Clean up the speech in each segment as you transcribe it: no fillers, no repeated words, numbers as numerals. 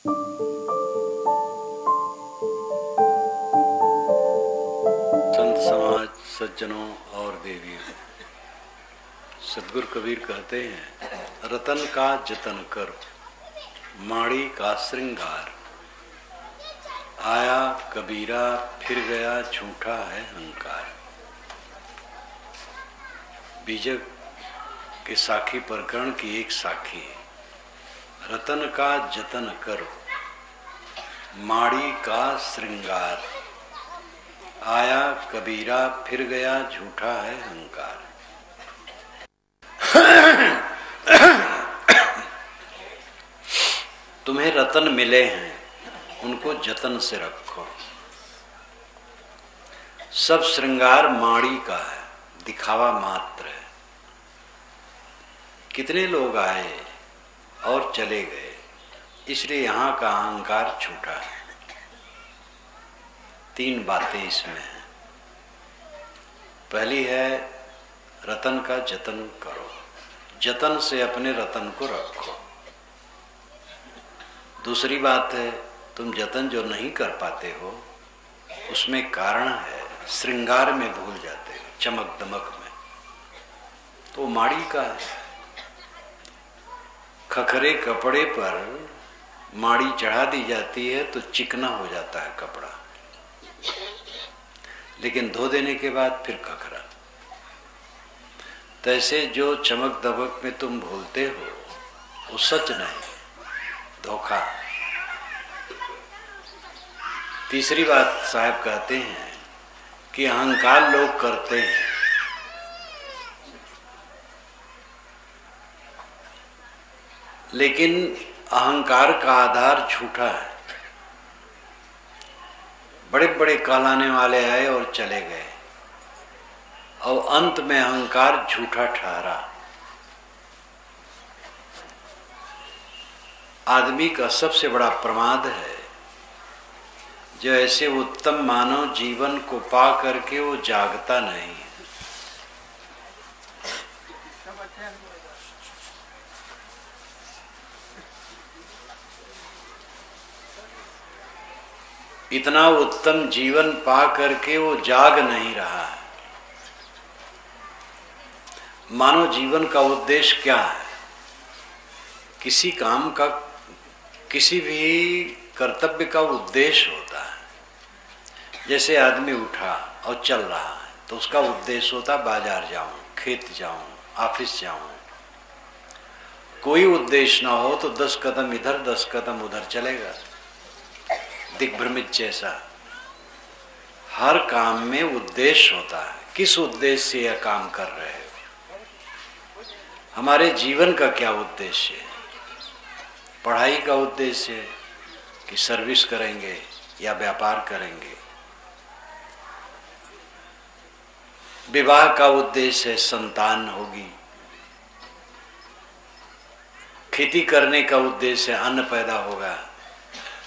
संत समाज, सज्जनों और देवियों, सदगुरु कबीर कहते हैं, रतन का जतन कर, माड़ी का श्रृंगार। आया कबीरा फिर गया, झूठा है अहंकार। बीजक के साखी प्रकरण की एक साखी है। रतन का जतन कर, माड़ी का श्रृंगार। आया कबीरा फिर गया, झूठा है अहंकार। तुम्हें रतन मिले हैं, उनको जतन से रखो। सब श्रृंगार माड़ी का है, दिखावा मात्र है। कितने लोग आए और चले गए, इसलिए यहां का अहंकार झूठा है। तीन बातें इसमें हैं। पहली है, रतन का जतन करो, जतन से अपने रतन को रखो। दूसरी बात है, तुम जतन जो नहीं कर पाते हो, उसमें कारण है, श्रृंगार में भूल जाते हो, चमक दमक में, तो माड़ी का है। खखरे कपड़े पर माड़ी चढ़ा दी जाती है तो चिकना हो जाता है कपड़ा, लेकिन धो देने के बाद फिर खखरा। तैसे जो चमक दमक में तुम भूलते हो, वो सच नहीं, धोखा। तीसरी बात साहब कहते हैं कि अहंकार लोग करते हैं, लेकिन अहंकार का आधार झूठा है। बड़े बड़े कहलाने वाले आए और चले गए, और अंत में अहंकार झूठा ठहरा। आदमी का सबसे बड़ा प्रमाद है जो ऐसे उत्तम मानव जीवन को पा करके वो जागता नहीं। इतना उत्तम जीवन पा करके वो जाग नहीं रहा है। मानव जीवन का उद्देश्य क्या है? किसी काम का, किसी भी कर्तव्य का उद्देश्य होता है। जैसे आदमी उठा और चल रहा है तो उसका उद्देश्य होता, बाजार जाऊं, खेत जाऊं, ऑफिस जाऊं। कोई उद्देश्य ना हो तो 10 कदम इधर 10 कदम उधर चलेगा, दिग्भ्रमित जैसा। हर काम में उद्देश्य होता है। किस उद्देश्य से यह काम कर रहे हो? हमारे जीवन का क्या उद्देश्य है? पढ़ाई का उद्देश्य है कि सर्विस करेंगे या व्यापार करेंगे। विवाह का उद्देश्य है संतान होगी। खेती करने का उद्देश्य है अन्न पैदा होगा।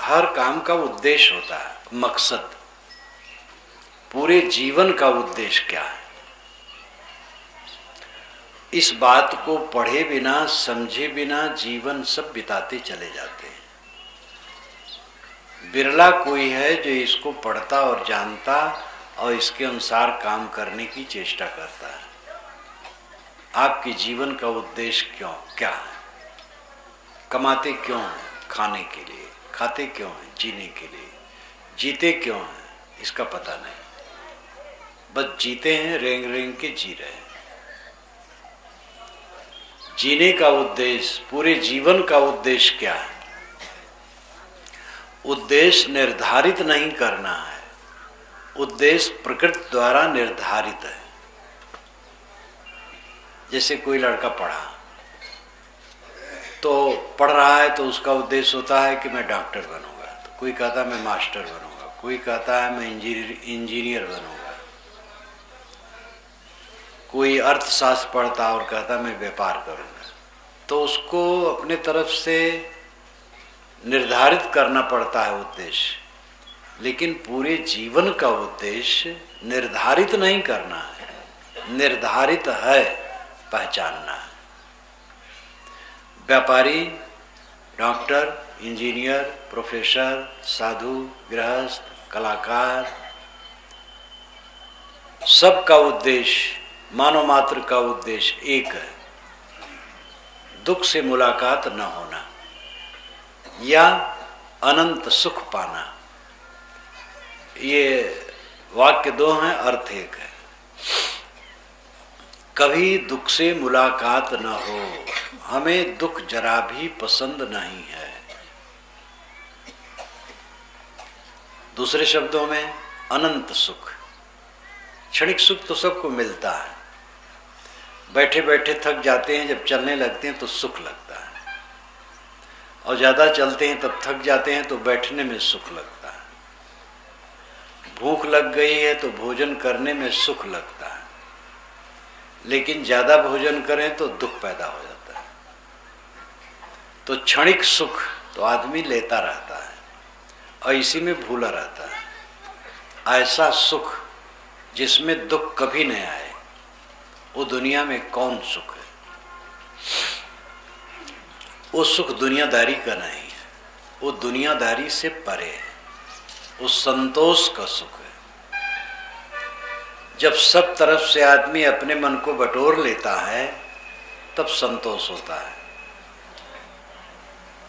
हर काम का उद्देश्य होता है, मकसद। पूरे जीवन का उद्देश्य क्या है? इस बात को पढ़े बिना, समझे बिना जीवन सब बिताते चले जाते हैं। बिरला कोई है जो इसको पढ़ता और जानता और इसके अनुसार काम करने की चेष्टा करता है। आपके जीवन का उद्देश्य क्या है? कमाते क्यों हैं? खाने के लिए। खाते क्यों हैं? जीने के लिए। जीते क्यों हैं? इसका पता नहीं। बस जीते हैं, रेंग रेंग के जी रहे हैं। जीने का उद्देश्य, पूरे जीवन का उद्देश्य क्या है? उद्देश्य निर्धारित नहीं करना है, उद्देश्य प्रकृति द्वारा निर्धारित है। जैसे कोई लड़का पढ़ा तो पढ़ रहा है तो उसका उद्देश्य होता है कि मैं डॉक्टर बनूंगा, तो कोई कहता है मैं मास्टर बनूंगा, कोई कहता है मैं इंजीनियर बनूंगा, कोई अर्थशास्त्र पढ़ता और कहता मैं व्यापार करूंगा। तो उसको अपने तरफ से निर्धारित करना पड़ता है उद्देश्य, लेकिन पूरे जीवन का उद्देश्य निर्धारित नहीं करना है, निर्धारित है, पहचानना है। व्यापारी डॉक्टर, इंजीनियर, प्रोफेसर, साधु, गृहस्थ, कलाकार, सबका उद्देश्य, मानव मात्र का उद्देश्य एक है, दुख से मुलाकात न होना या अनंत सुख पाना। ये वाक्य दो हैं, अर्थ एक है। कभी दुख से मुलाकात न हो, हमें दुख जरा भी पसंद नहीं है। दूसरे शब्दों में अनंत सुख। क्षणिक सुख तो सबको मिलता है, बैठे बैठे थक जाते हैं, जब चलने लगते हैं तो सुख लगता है, और ज्यादा चलते हैं तब थक जाते हैं तो बैठने में सुख लगता है। भूख लग गई है तो भोजन करने में सुख लगता है, लेकिन ज्यादा भोजन करें तो दुख पैदा हो जाता है। तो क्षणिक सुख तो आदमी लेता रहता है और इसी में भूला रहता है। ऐसा सुख जिसमें दुख कभी नहीं आए, वो दुनिया में कौन सुख है? वो सुख दुनियादारी का नहीं है, वो दुनियादारी से परे है, वो संतोष का सुख है। जब सब तरफ से आदमी अपने मन को बटोर लेता है तब संतोष होता है।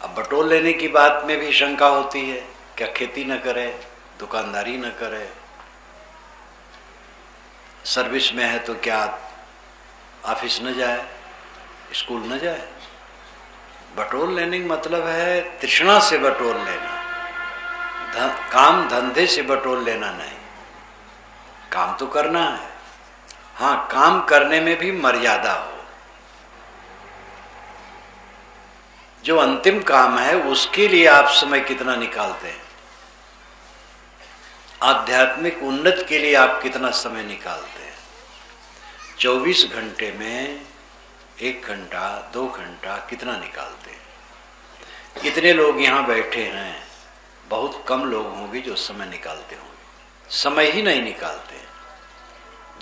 अब बटोर लेने की बात में भी शंका होती है, क्या खेती न करे, दुकानदारी न करे, सर्विस में है तो क्या ऑफिस न जाए, स्कूल न जाए? बटोर लेने का मतलब है तृष्णा से बटोर लेना, काम धंधे से बटोर लेना नहीं। काम तो करना है, हाँ, काम करने में भी मर्यादा हो। जो अंतिम काम है उसके लिए आप समय कितना निकालते हैं, आध्यात्मिक उन्नति के लिए आप कितना समय निकालते हैं? 24 घंटे में 1 घंटा 2 घंटा कितना निकालते हैं? कितने लोग यहाँ बैठे हैं? बहुत कम लोग होंगे जो समय निकालते होंगे। समय ही नहीं निकालते हैं,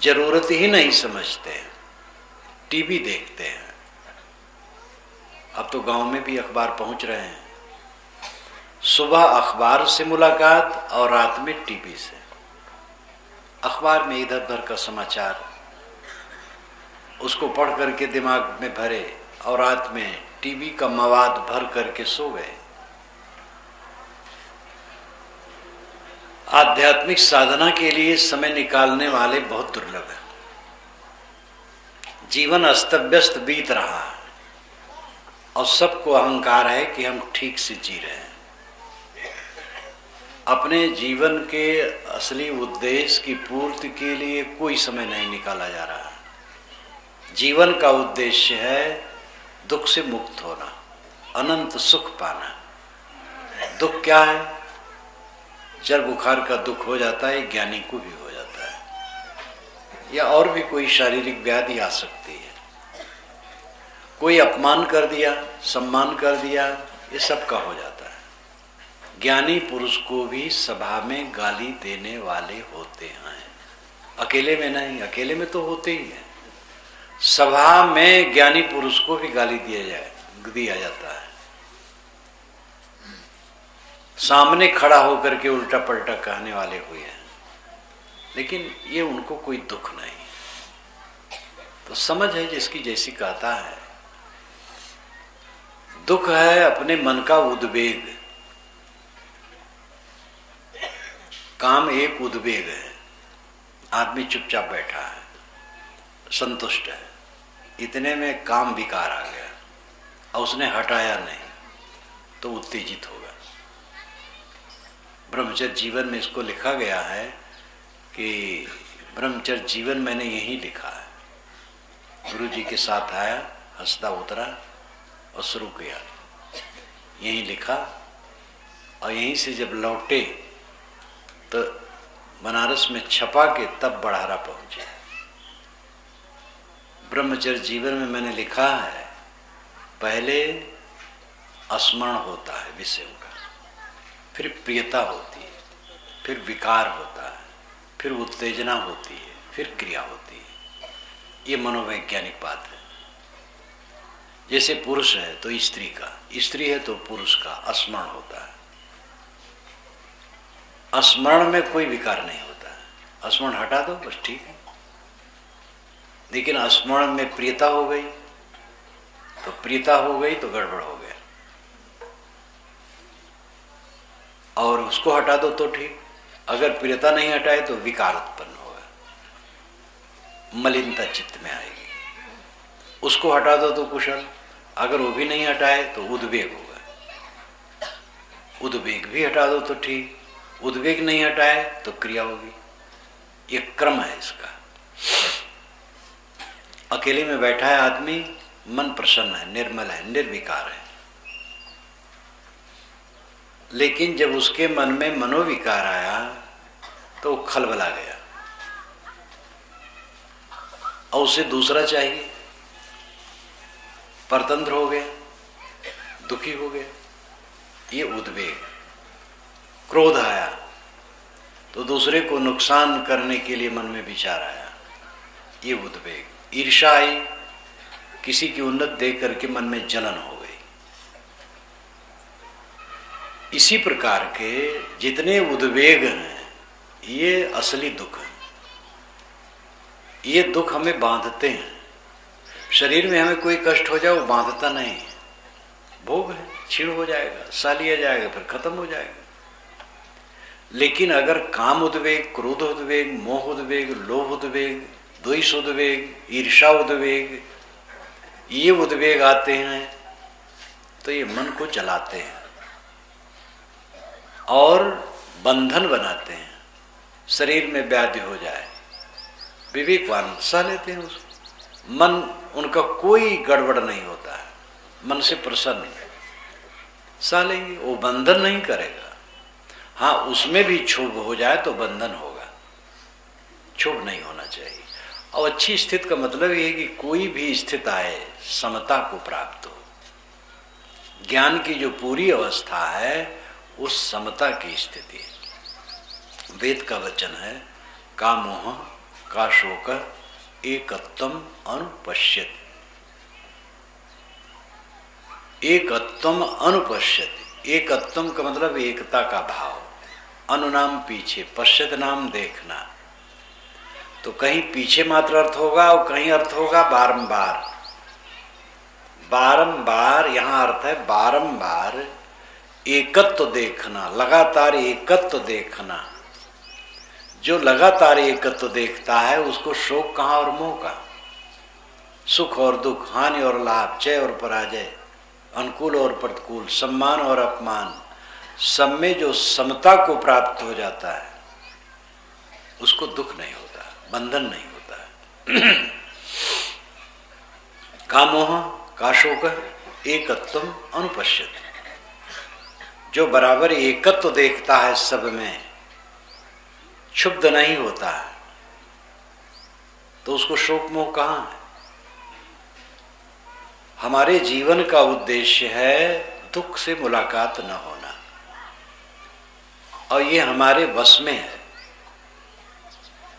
जरूरत ही नहीं समझते हैं, टीवी देखते हैं। अब तो गांव में भी अखबार पहुंच रहे हैं, सुबह अखबार से मुलाकात और रात में टीवी से। अखबार में इधर उधर का समाचार, उसको पढ़ करके दिमाग में भरे और रात में टीवी का मवाद भर करके सो गए। आध्यात्मिक साधना के लिए समय निकालने वाले बहुत दुर्लभ हैं। जीवन अस्त व्यस्त बीत रहा है और सबको अहंकार है कि हम ठीक से जी रहे हैं। अपने जीवन के असली उद्देश्य की पूर्ति के लिए कोई समय नहीं निकाला जा रहा है। जीवन का उद्देश्य है दुख से मुक्त होना, अनंत सुख पाना। दुख क्या है? जड़ बुखार का दुख हो जाता है, ज्ञानी को भी हो जाता है, या और भी कोई शारीरिक व्याधि आ सकती है। कोई अपमान कर दिया, सम्मान कर दिया, ये सब का हो जाता है। ज्ञानी पुरुष को भी सभा में गाली देने वाले होते हैं, अकेले में नहीं, अकेले में तो होते ही हैं। सभा में ज्ञानी पुरुष को भी गाली दिया जाता है। सामने खड़ा होकर के उल्टा पलटा कहने वाले हुए हैं, लेकिन ये उनको कोई दुख नहीं। तो समझ है जिसकी जैसी कहता है। दुख है अपने मन का उद्वेग। काम एक उद्वेग है, आदमी चुपचाप बैठा है, संतुष्ट है, इतने में काम विकार आ गया और उसने हटाया नहीं तो उत्तेजित होगा। ब्रह्मचर्य जीवन में इसको लिखा गया है कि ब्रह्मचर्य जीवन मैंने यही लिखा है। गुरु जी के साथ आया, हंसता उतरा और शुरू किया, यहीं लिखा, और यहीं से जब लौटे तो बनारस में छपा के तब बढ़ारा पहुंचे। ब्रह्मचर्य जीवन में मैंने लिखा है, पहले स्मरण होता है विषयों का, फिर प्रियता होती है, फिर विकार होता है, फिर उत्तेजना होती है, फिर क्रिया होती है। ये मनोवैज्ञानिक बात है। जैसे पुरुष है तो स्त्री का, स्त्री है तो पुरुष का स्मरण होता है। स्मरण में कोई विकार नहीं होता है। स्मरण हटा दो बस ठीक है। लेकिन स्मरण में प्रियता हो गई तो गड़बड़ हो गया, और उसको हटा दो तो ठीक। अगर प्रियता नहीं हटाए तो विकार उत्पन्न होगा, मलिनता चित्त में आएगी। उसको हटा दो तो कुशल, अगर वो भी नहीं हटाए तो उद्वेग होगा। उद्वेग भी हटा दो तो ठीक, उद्वेग नहीं हटाए तो क्रिया होगी। ये क्रम है इसका। अकेले में बैठा है आदमी, मन प्रसन्न है, निर्मल है, निर्विकार है, लेकिन जब उसके मन में मनोविकार आया तो वो खलबला गया और उसे दूसरा चाहिए, परतंत्र हो गया, दुखी हो गया। ये उद्वेग। क्रोध आया तो दूसरे को नुकसान करने के लिए मन में विचार आया, ये उद्वेग। ईर्ष्या आई, किसी की उन्नत देख करके मन में जलन हो गई। इसी प्रकार के जितने उद्वेग हैं ये असली दुख है। ये दुख हमें बांधते हैं। शरीर में हमें कोई कष्ट हो जाए वो बांधता नहीं है, भोग है, क्षीण हो जाएगा, सा लिया जाएगा, फिर खत्म हो जाएगा। लेकिन अगर काम उद्वेग, क्रोध उद्वेग, मोह उद्वेग, लोभ उद्वेग, द्वेष उद्वेग, ईर्ष्या उद्वेग, ये उद्वेग आते हैं तो ये मन को जलाते हैं और बंधन बनाते हैं। शरीर में व्याधि हो जाए, विवेकवान सह लेते हैं उसको। मन उनका कोई गड़बड़ नहीं होता है, मन से प्रसन्न सह लेंगे, वो बंधन नहीं करेगा। हाँ, उसमें भी क्षोभ हो जाए तो बंधन होगा, क्षोभ नहीं होना चाहिए। और अच्छी स्थिति का मतलब यह है कि कोई भी स्थिति आए समता को प्राप्त हो। ज्ञान की जो पूरी अवस्था है उस समता की स्थिति है। वेद का वचन है, का मोह का शोक एकत्वम अनुपश्यति। एकत्वम अनुपश्यति, एकत्वम का मतलब एकता का भाव। अनुनाम पीछे, पश्यत नाम देखना। तो कहीं पीछे मात्र अर्थ होगा और कहीं अर्थ होगा बारंबार। बारंबार यहाँ अर्थ है बारंबार एकत्व देखना, लगातार एकत्व देखना। जो लगातार एकत्व देखता है उसको शोक कहाँ और मोह का, सुख और दुख, हानि और लाभ, जय और पराजय, अनुकूल और प्रतिकूल, सम्मान और अपमान, सब में जो समता को प्राप्त हो जाता है उसको दुख नहीं होता, बंधन नहीं होता है। का मोह का शोक एकत्वम अनुपश्यति। जो बराबर एकत्व देखता है सब में, क्षुब्ध नहीं होता है, तो उसको शोक मोह कहाँ है। हमारे जीवन का उद्देश्य है दुख से मुलाकात न होना, और ये हमारे वश में है।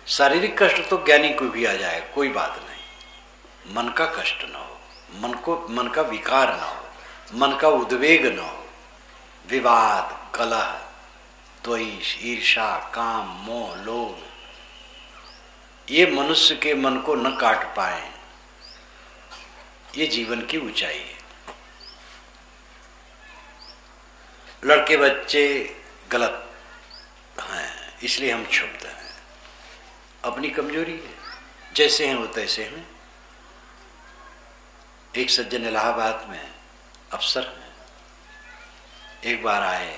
शारीरिक कष्ट तो ज्ञानी को भी आ जाए, कोई बात नहीं। मन का कष्ट न हो, मन का विकार न हो, मन का उद्वेग न हो, विवाद, कलह, द्वेष, ईर्ष्या, काम, मोह, लोभ, ये मनुष्य के मन को न काट पाए, ये जीवन की ऊंचाई है। लड़के बच्चे गलत हैं इसलिए हम क्षुब्ध हैं, अपनी कमजोरी है। जैसे हैं वो तैसे हैं। एक सज्जन इलाहाबाद में अफसर हैं, एक बार आए,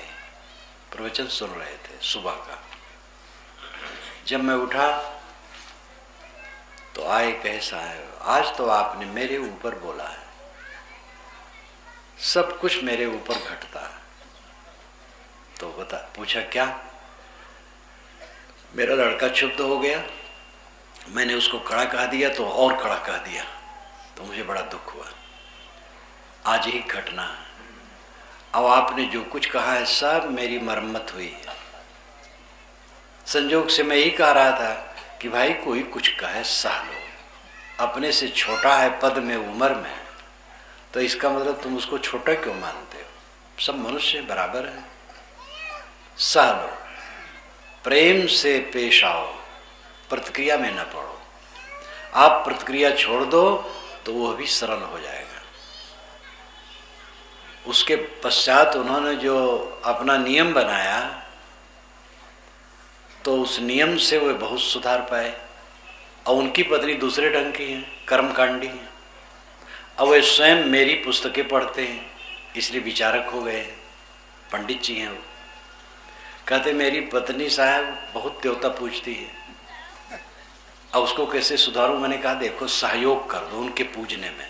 प्रवचन सुन रहे थे सुबह का। जब मैं उठा तो आए, कहे साहब आज तो आपने मेरे ऊपर बोला है, सब कुछ मेरे ऊपर घटता है। तो पूछा क्या? मेरा लड़का क्षुब्ध हो गया, मैंने उसको कड़ा कह दिया तो और कड़ा कह दिया, तो मुझे बड़ा दुख हुआ। आज ही घटना है। अब आपने जो कुछ कहा है सब मेरी मरम्मत हुई है। संजोग से मैं यही कह रहा था कि भाई कोई कुछ कहे सह लो, अपने से छोटा है पद में, उम्र में, तो इसका मतलब तुम उसको छोटा क्यों मानते हो? सब मनुष्य बराबर है। सह लो, प्रेम से पेश आओ, प्रतिक्रिया में न पड़ो। आप प्रतिक्रिया छोड़ दो तो वह भी सरल हो जाएगा। उसके पश्चात उन्होंने जो अपना नियम बनाया तो उस नियम से वे बहुत सुधार पाए। और उनकी पत्नी दूसरे ढंग की है, कर्मकांडी है। अब वे स्वयं मेरी पुस्तकें पढ़ते हैं, इसलिए विचारक हो गए, पंडित जी हैं वो। कहते मेरी पत्नी साहब बहुत देवता पूजती है, अब उसको कैसे सुधारूं? मैंने कहा देखो सहयोग कर दो उनके पूजने में,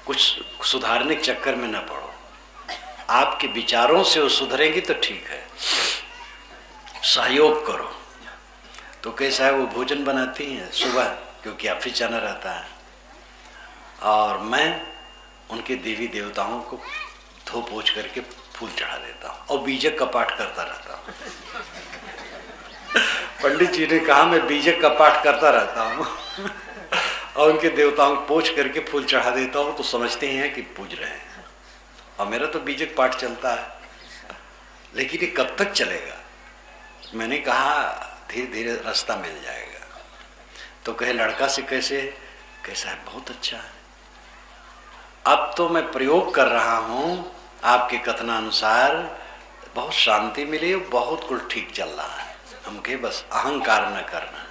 कुछ सुधारने के चक्कर में ना पड़ो। आपके विचारों से वो सुधरेंगी तो ठीक है, सहयोग करो। तो कैसा है, वो भोजन बनाती हैं सुबह, क्योंकि ऑफिस जाना रहता है, और मैं उनके देवी देवताओं को धो पोछ करके फूल चढ़ा देता हूँ और बीजक का पाठ करता रहता हूँ। पंडित जी ने कहा मैं बीजक का पाठ करता रहता हूँ और उनके देवताओं को पोछ करके फूल चढ़ा देता हूँ, तो समझते हैं कि पूज रहे हैं। और मेरा तो बीजक पाठ चलता है, लेकिन ये कब तक चलेगा? मैंने कहा धीरे धीरे रास्ता मिल जाएगा। तो कहे लड़का से कैसा है? बहुत अच्छा है। अब तो मैं प्रयोग कर रहा हूँ, आपके कथनानुसार बहुत शांति मिली, बहुत कुछ ठीक चल रहा है। हम कहे बस अहंकार न करना।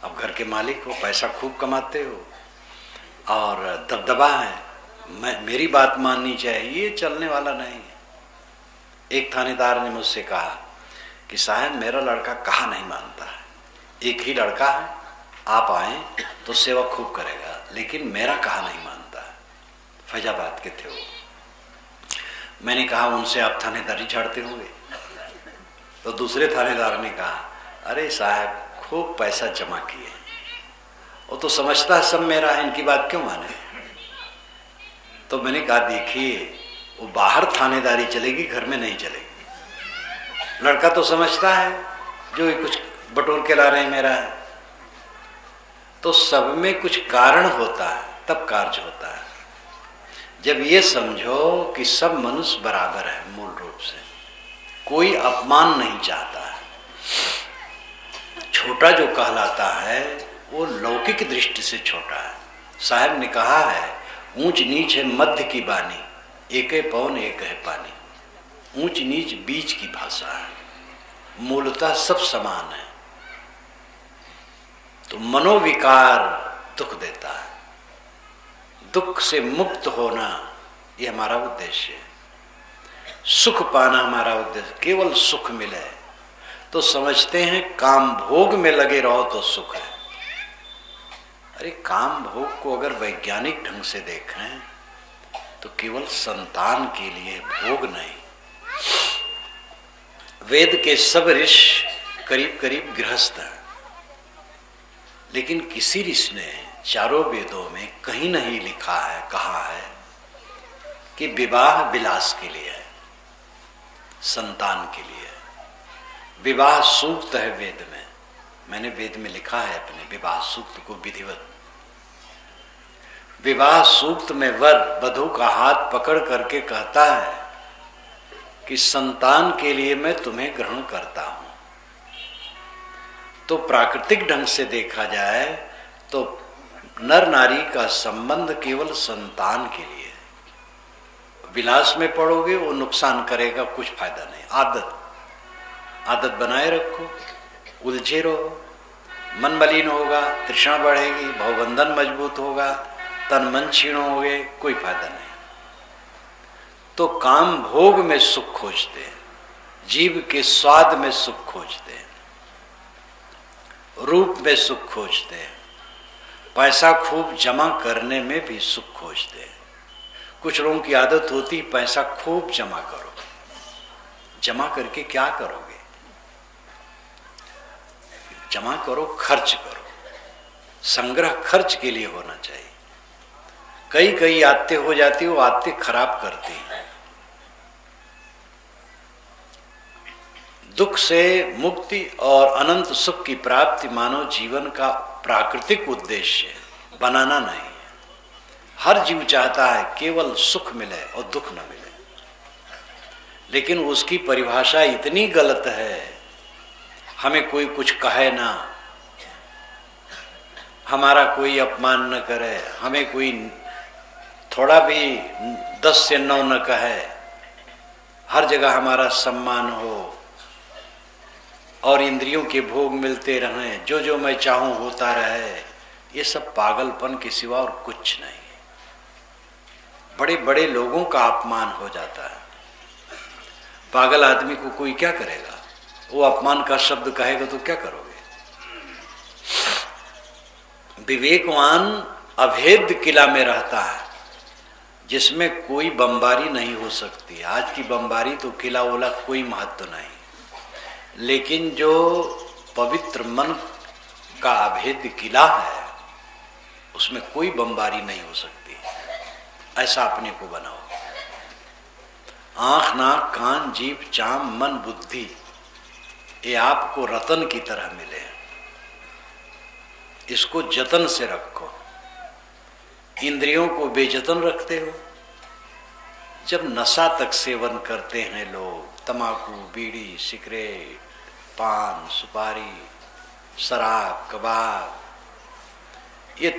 अब घर के मालिक हो, पैसा खूब कमाते हो और दबदबा है, मेरी बात माननी चाहिए, ये चलने वाला नहीं है। एक थानेदार ने मुझसे कहा कि साहब मेरा लड़का कहा नहीं मानता है, एक ही लड़का है, आप आए तो सेवा खूब करेगा, लेकिन मेरा कहा नहीं मानता है। फैजाबाद के थे वो। मैंने कहा उनसे आप थानेदारी झाड़ते होंगे? तो दूसरे थानेदार ने कहा अरे साहब खूब पैसा जमा किए, वो तो समझता है सब मेरा है, इनकी बात क्यों माने? तो मैंने कहा देखिए वो बाहर थानेदारी चलेगी, घर में नहीं चलेगी। लड़का तो समझता है जो कुछ बटोर के ला रहे हैं मेरा है। तो सब में कुछ कारण होता है, तब कार्य होता है। जब ये समझो कि सब मनुष्य बराबर है, मूल रूप से कोई अपमान नहीं चाहता है। छोटा जो कहलाता है वो लौकिक दृष्टि से छोटा है। साहब ने कहा है ऊंच नीच है मध्य की बानी, एक है पवन एक है पानी। ऊंच नीच बीच की भाषा है, मूलतः सब समान है। तो मनोविकार दुख देता है, दुख से मुक्त होना ये हमारा उद्देश्य है। सुख पाना हमारा उद्देश्य, केवल सुख मिले तो समझते हैं काम भोग में लगे रहो तो सुख है। अरे काम भोग को अगर वैज्ञानिक ढंग से देखें तो केवल संतान के लिए भोग नहीं। वेद के सब ऋषि करीब करीब गृहस्थ हैं, लेकिन किसी ऋषि ने चारों वेदों में कहीं नहीं लिखा है, कहा है कि विवाह विलास के लिए है, संतान के लिए। विवाह सूक्त है वेद में, मैंने वेद में लिखा है अपने विवाह सूक्त को विधिवत। विवाह सूक्त में वर वधू का हाथ पकड़ करके कहता है कि संतान के लिए मैं तुम्हें ग्रहण करता हूं। तो प्राकृतिक ढंग से देखा जाए तो नर नारी का संबंध केवल संतान के लिए है। विलास में पड़ोगे वो नुकसान करेगा, कुछ फायदा नहीं। आदत बनाए रखो, उलझे रहो, मन मलिन होगा, तृष्णा बढ़ेगी, भवबंधन मजबूत होगा, तन मन क्षीण होगे, कोई फायदा नहीं। तो काम भोग में सुख खोजते हैं, जीव के स्वाद में सुख खोजते हैं, रूप में सुख खोजते हैं, पैसा खूब जमा करने में भी सुख खोजते हैं। कुछ लोगों की आदत होती पैसा खूब जमा करो। जमा करके क्या करोगे? जमा करो, खर्च करो। संग्रह खर्च के लिए होना चाहिए। कई आदतें हो जाती, वो आदतें खराब करती हैं। दुख से मुक्ति और अनंत सुख की प्राप्ति मानव जीवन का प्राकृतिक उद्देश्य है, बनाना नहीं है। हर जीव चाहता है केवल सुख मिले और दुख न मिले, लेकिन उसकी परिभाषा इतनी गलत है, हमें कोई कुछ कहे ना, हमारा कोई अपमान न करे, हमें कोई थोड़ा भी 10 से 9 न कहे, हर जगह हमारा सम्मान हो और इंद्रियों के भोग मिलते रहें, जो जो मैं चाहूं होता रहे, ये सब पागलपन के सिवा और कुछ नहीं है। बड़े बड़े लोगों का अपमान हो जाता है। पागल आदमी को कोई क्या करेगा? वो अपमान का शब्द कहेगा तो क्या करोगे? विवेकवान अभेद किला में रहता है, जिसमें कोई बमबारी नहीं हो सकती। आज की बमबारी तो किला वाला कोई महत्व नहीं, लेकिन जो पवित्र मन का अभेद किला है, उसमें कोई बमबारी नहीं हो सकती। ऐसा अपने को बनाओ। आंख, नाक, कान, जीभ, चाम, मन, बुद्धि, ये आपको रतन की तरह मिले। इसको जतन से रखो। इंद्रियों को बेजतन रखते हो। जब नशा तक सेवन करते हैं लोग, तंबाकू, बीड़ी, सिगरेट, पान, सुपारी, शराब, कबाब, ये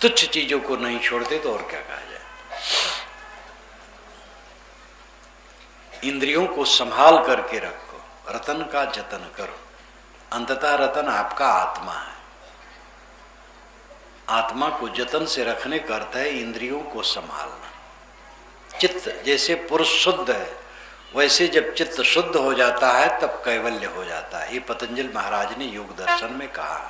तुच्छ चीजों को नहीं छोड़ते तो और क्या कहा जाए। इंद्रियों को संभाल करके रखो, रतन का जतन करो। अंततः रतन आपका आत्मा है। आत्मा को जतन से रखने का अर्थ है इंद्रियों को संभालना। चित्त जैसे पुरुष शुद्ध है, वैसे जब चित्त शुद्ध हो जाता है तब कैवल्य हो जाता है। ये पतंजलि महाराज ने योग दर्शन में कहा।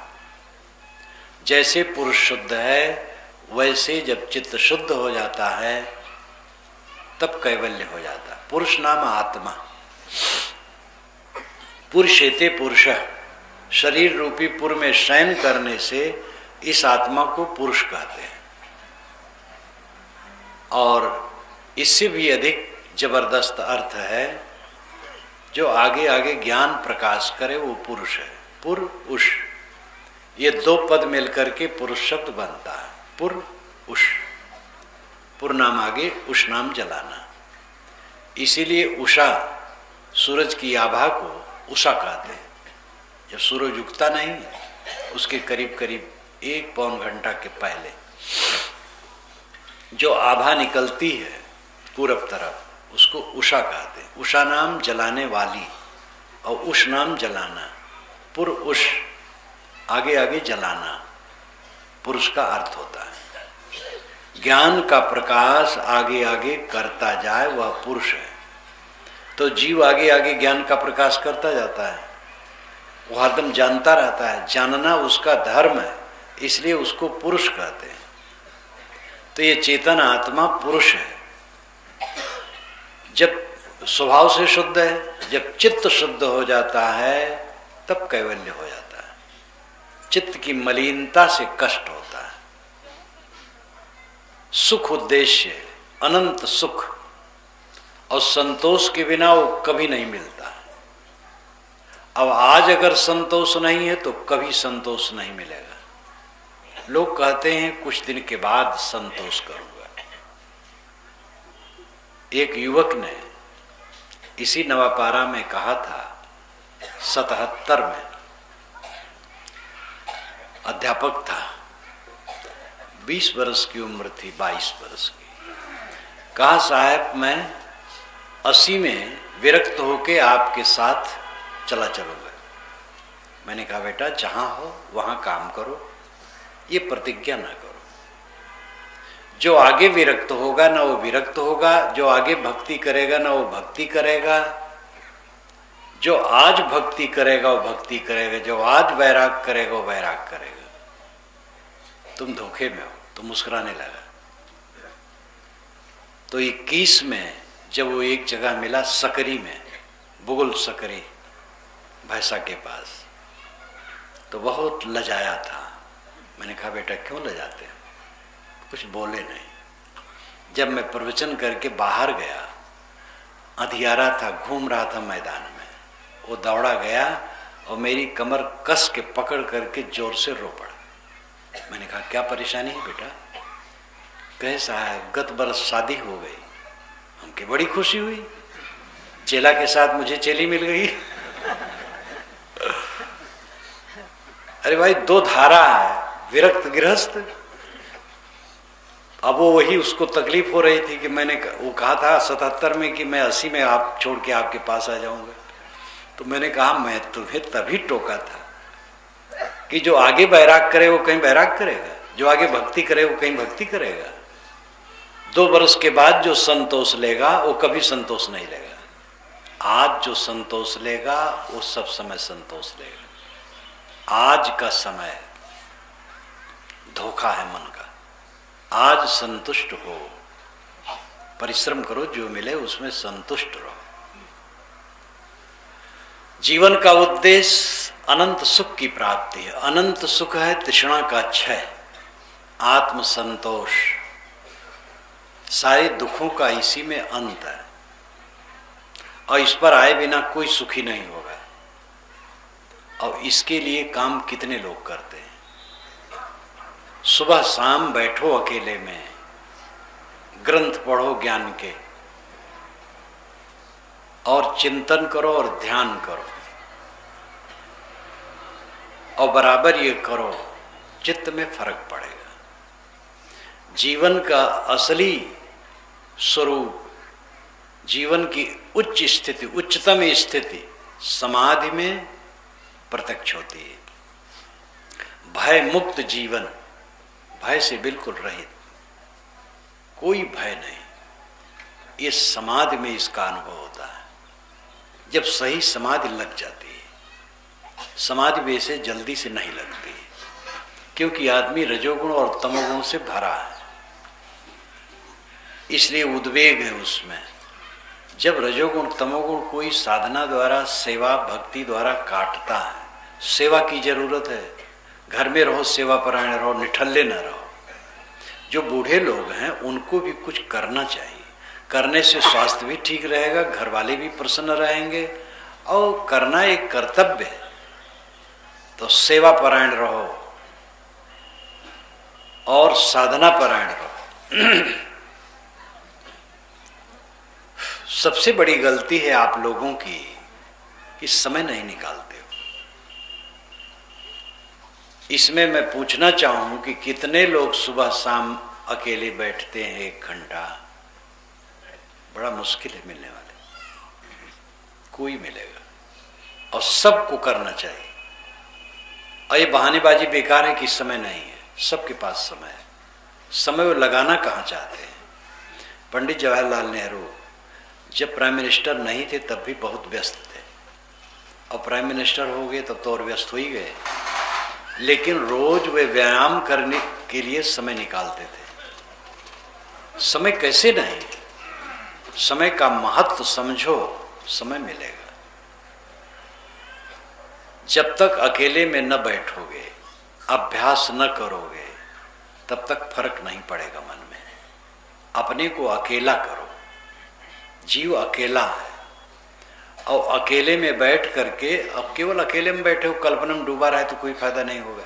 जैसे पुरुष शुद्ध है, वैसे जब चित्त शुद्ध हो जाता है तब कैवल्य हो जाता है। पुरुष नाम आत्मा। पुरुषेते पुरुषः, शरीर रूपी पुर में शयन करने से इस आत्मा को पुरुष कहते हैं। और इससे भी अधिक जबरदस्त अर्थ है, जो आगे आगे ज्ञान प्रकाश करे वो पुरुष है। पुर उष, ये 2 पद मिलकर के पुरुष शब्द बनता है। पुर उष, पुर नाम आगे, उष नाम जलाना। इसीलिए उषा, सूरज की आभा को उषा कहते हैं। जब सूरज उगता नहीं है, उसके करीब करीब 1 पौन घंटा के पहले जो आभा निकलती है पूरब तरफ, उसको उषा कहते हैं। उषा नाम जलाने वाली और उष नाम जलाना। पुर उष, आगे आगे जलाना, पुरुष का अर्थ होता है। ज्ञान का प्रकाश आगे आगे करता जाए वह पुरुष है। तो जीव आगे आगे ज्ञान का प्रकाश करता जाता है, वो हरदम जानता रहता है। जानना उसका धर्म है, इसलिए उसको पुरुष कहते हैं। तो ये चेतन आत्मा पुरुष है। जब स्वभाव से शुद्ध है, जब चित्त शुद्ध हो जाता है तब कैवल्य हो जाता है। चित्त की मलिनता से कष्ट होता है। सुख उद्देश्य है, अनंत सुख, और संतोष के बिना वो कभी नहीं मिलता। अब आज अगर संतोष नहीं है तो कभी संतोष नहीं मिलेगा। लोग कहते हैं कुछ दिन के बाद संतोष करूंगा। एक युवक ने इसी नवापारा में कहा था, 77 में, अध्यापक था, 20 वर्ष की उम्र थी, 22 वर्ष की। कहा साहब मैं 80 में विरक्त होके आपके साथ चला चलूंगा। मैंने कहा बेटा जहां हो वहां काम करो, ये प्रतिज्ञा ना करो। जो आगे विरक्त होगा ना वो विरक्त होगा, जो आगे भक्ति करेगा ना वो भक्ति करेगा, जो आज भक्ति करेगा वो भक्ति करेगा, जो आज वैराग करेगा वो वैराग करेगा। तुम धोखे में हो। तो मुस्कुराने लगा। तो 21 में जब वो एक जगह मिला, सकरी में, बुगुल सकरी भैंसा के पास, तो बहुत लजाया था। मैंने कहा बेटा क्यों लजाते हैं? कुछ बोले नहीं। जब मैं प्रवचन करके बाहर गया, अंधियारा था, घूम रहा था मैदान में, वो दौड़ा गया और मेरी कमर कस के पकड़ करके जोर से रो पड़ा। मैंने कहा क्या परेशानी है बेटा? कहे साहब गत बरस शादी हो गई। हमके बड़ी खुशी हुई, चेला के साथ मुझे चेली मिल गई। अरे भाई, दो धारा है, विरक्त गृहस्थ। अब वो वही उसको तकलीफ हो रही थी कि मैंने वो कहा था 77 में कि मैं 80 में आप छोड़ के आपके पास आ जाऊंगा। तो मैंने कहा मैं तुम्हें तभी टोका था कि जो आगे बैराग करे वो कहीं बैराग करेगा, जो आगे भक्ति करे वो कहीं भक्ति करेगा। 2 बरस के बाद जो संतोष लेगा वो कभी संतोष नहीं लेगा। आज जो संतोष लेगा वो सब समय संतोष लेगा। आज का समय धोखा है मन का। आज संतुष्ट हो, परिश्रम करो, जो मिले उसमें संतुष्ट रहो। जीवन का उद्देश्य अनंत सुख की प्राप्ति है। अनंत सुख है तृष्णा का क्षय, आत्म संतोष। सारे दुखों का इसी में अंत है और इस पर आए बिना कोई सुखी नहीं होगा। और इसके लिए काम कितने लोग करते हैं। सुबह शाम बैठो अकेले में, ग्रंथ पढ़ो ज्ञान के और चिंतन करो और ध्यान करो और बराबर ये करो, चित्त में फर्क पड़ेगा। जीवन का असली स्वरूप, जीवन की उच्च स्थिति, उच्चतम स्थिति समाधि में प्रत्यक्ष होती है। भय मुक्त जीवन, भय से बिल्कुल रहित, कोई भय नहीं, ये समाधि में इसका अनुभव होता है। जब सही समाधि लग जाती है, समाधि वैसे जल्दी से नहीं लगती क्योंकि आदमी रजोगुण और तमोगुण से भरा है, इसलिए उद्वेग है उसमें। जब रजोगुण तमोगुण कोई साधना द्वारा, सेवा भक्ति द्वारा काटता है, सेवा की जरूरत है, घर में रहो, सेवा परायण रहो, निठल्ले न रहो। जो बूढ़े लोग हैं उनको भी कुछ करना चाहिए, करने से स्वास्थ्य भी ठीक रहेगा, घर वाले भी प्रसन्न रहेंगे और करना एक कर्तव्य है। तो सेवा परायण रहो और साधना परायण रहो। सबसे बड़ी गलती है आप लोगों की कि समय नहीं निकालते हो। इसमें मैं पूछना चाहूं कि कितने लोग सुबह शाम अकेले बैठते हैं 1 घंटा। बड़ा मुश्किल है मिलने वाले, कोई मिलेगा और सबको करना चाहिए। और ये बहानेबाजी बेकार है कि समय नहीं है, सबके पास समय है। समय वो लगाना कहाँ चाहते हैं। पंडित जवाहरलाल नेहरू जब प्राइम मिनिस्टर नहीं थे तब भी बहुत व्यस्त थे, और प्राइम मिनिस्टर हो गए तब तो और व्यस्त हो ही गए, लेकिन रोज वे व्यायाम करने के लिए समय निकालते थे। समय कैसे नहीं, समय का महत्व समझो, समय मिलेगा। जब तक अकेले में न बैठोगे, अभ्यास न करोगे, तब तक फर्क नहीं पड़ेगा मन में। अपने को अकेला करो। जीव अकेला है और अकेले में बैठ करके, अब केवल अकेले में बैठे हो, कल्पना में डूबा रहे तो कोई फायदा नहीं होगा।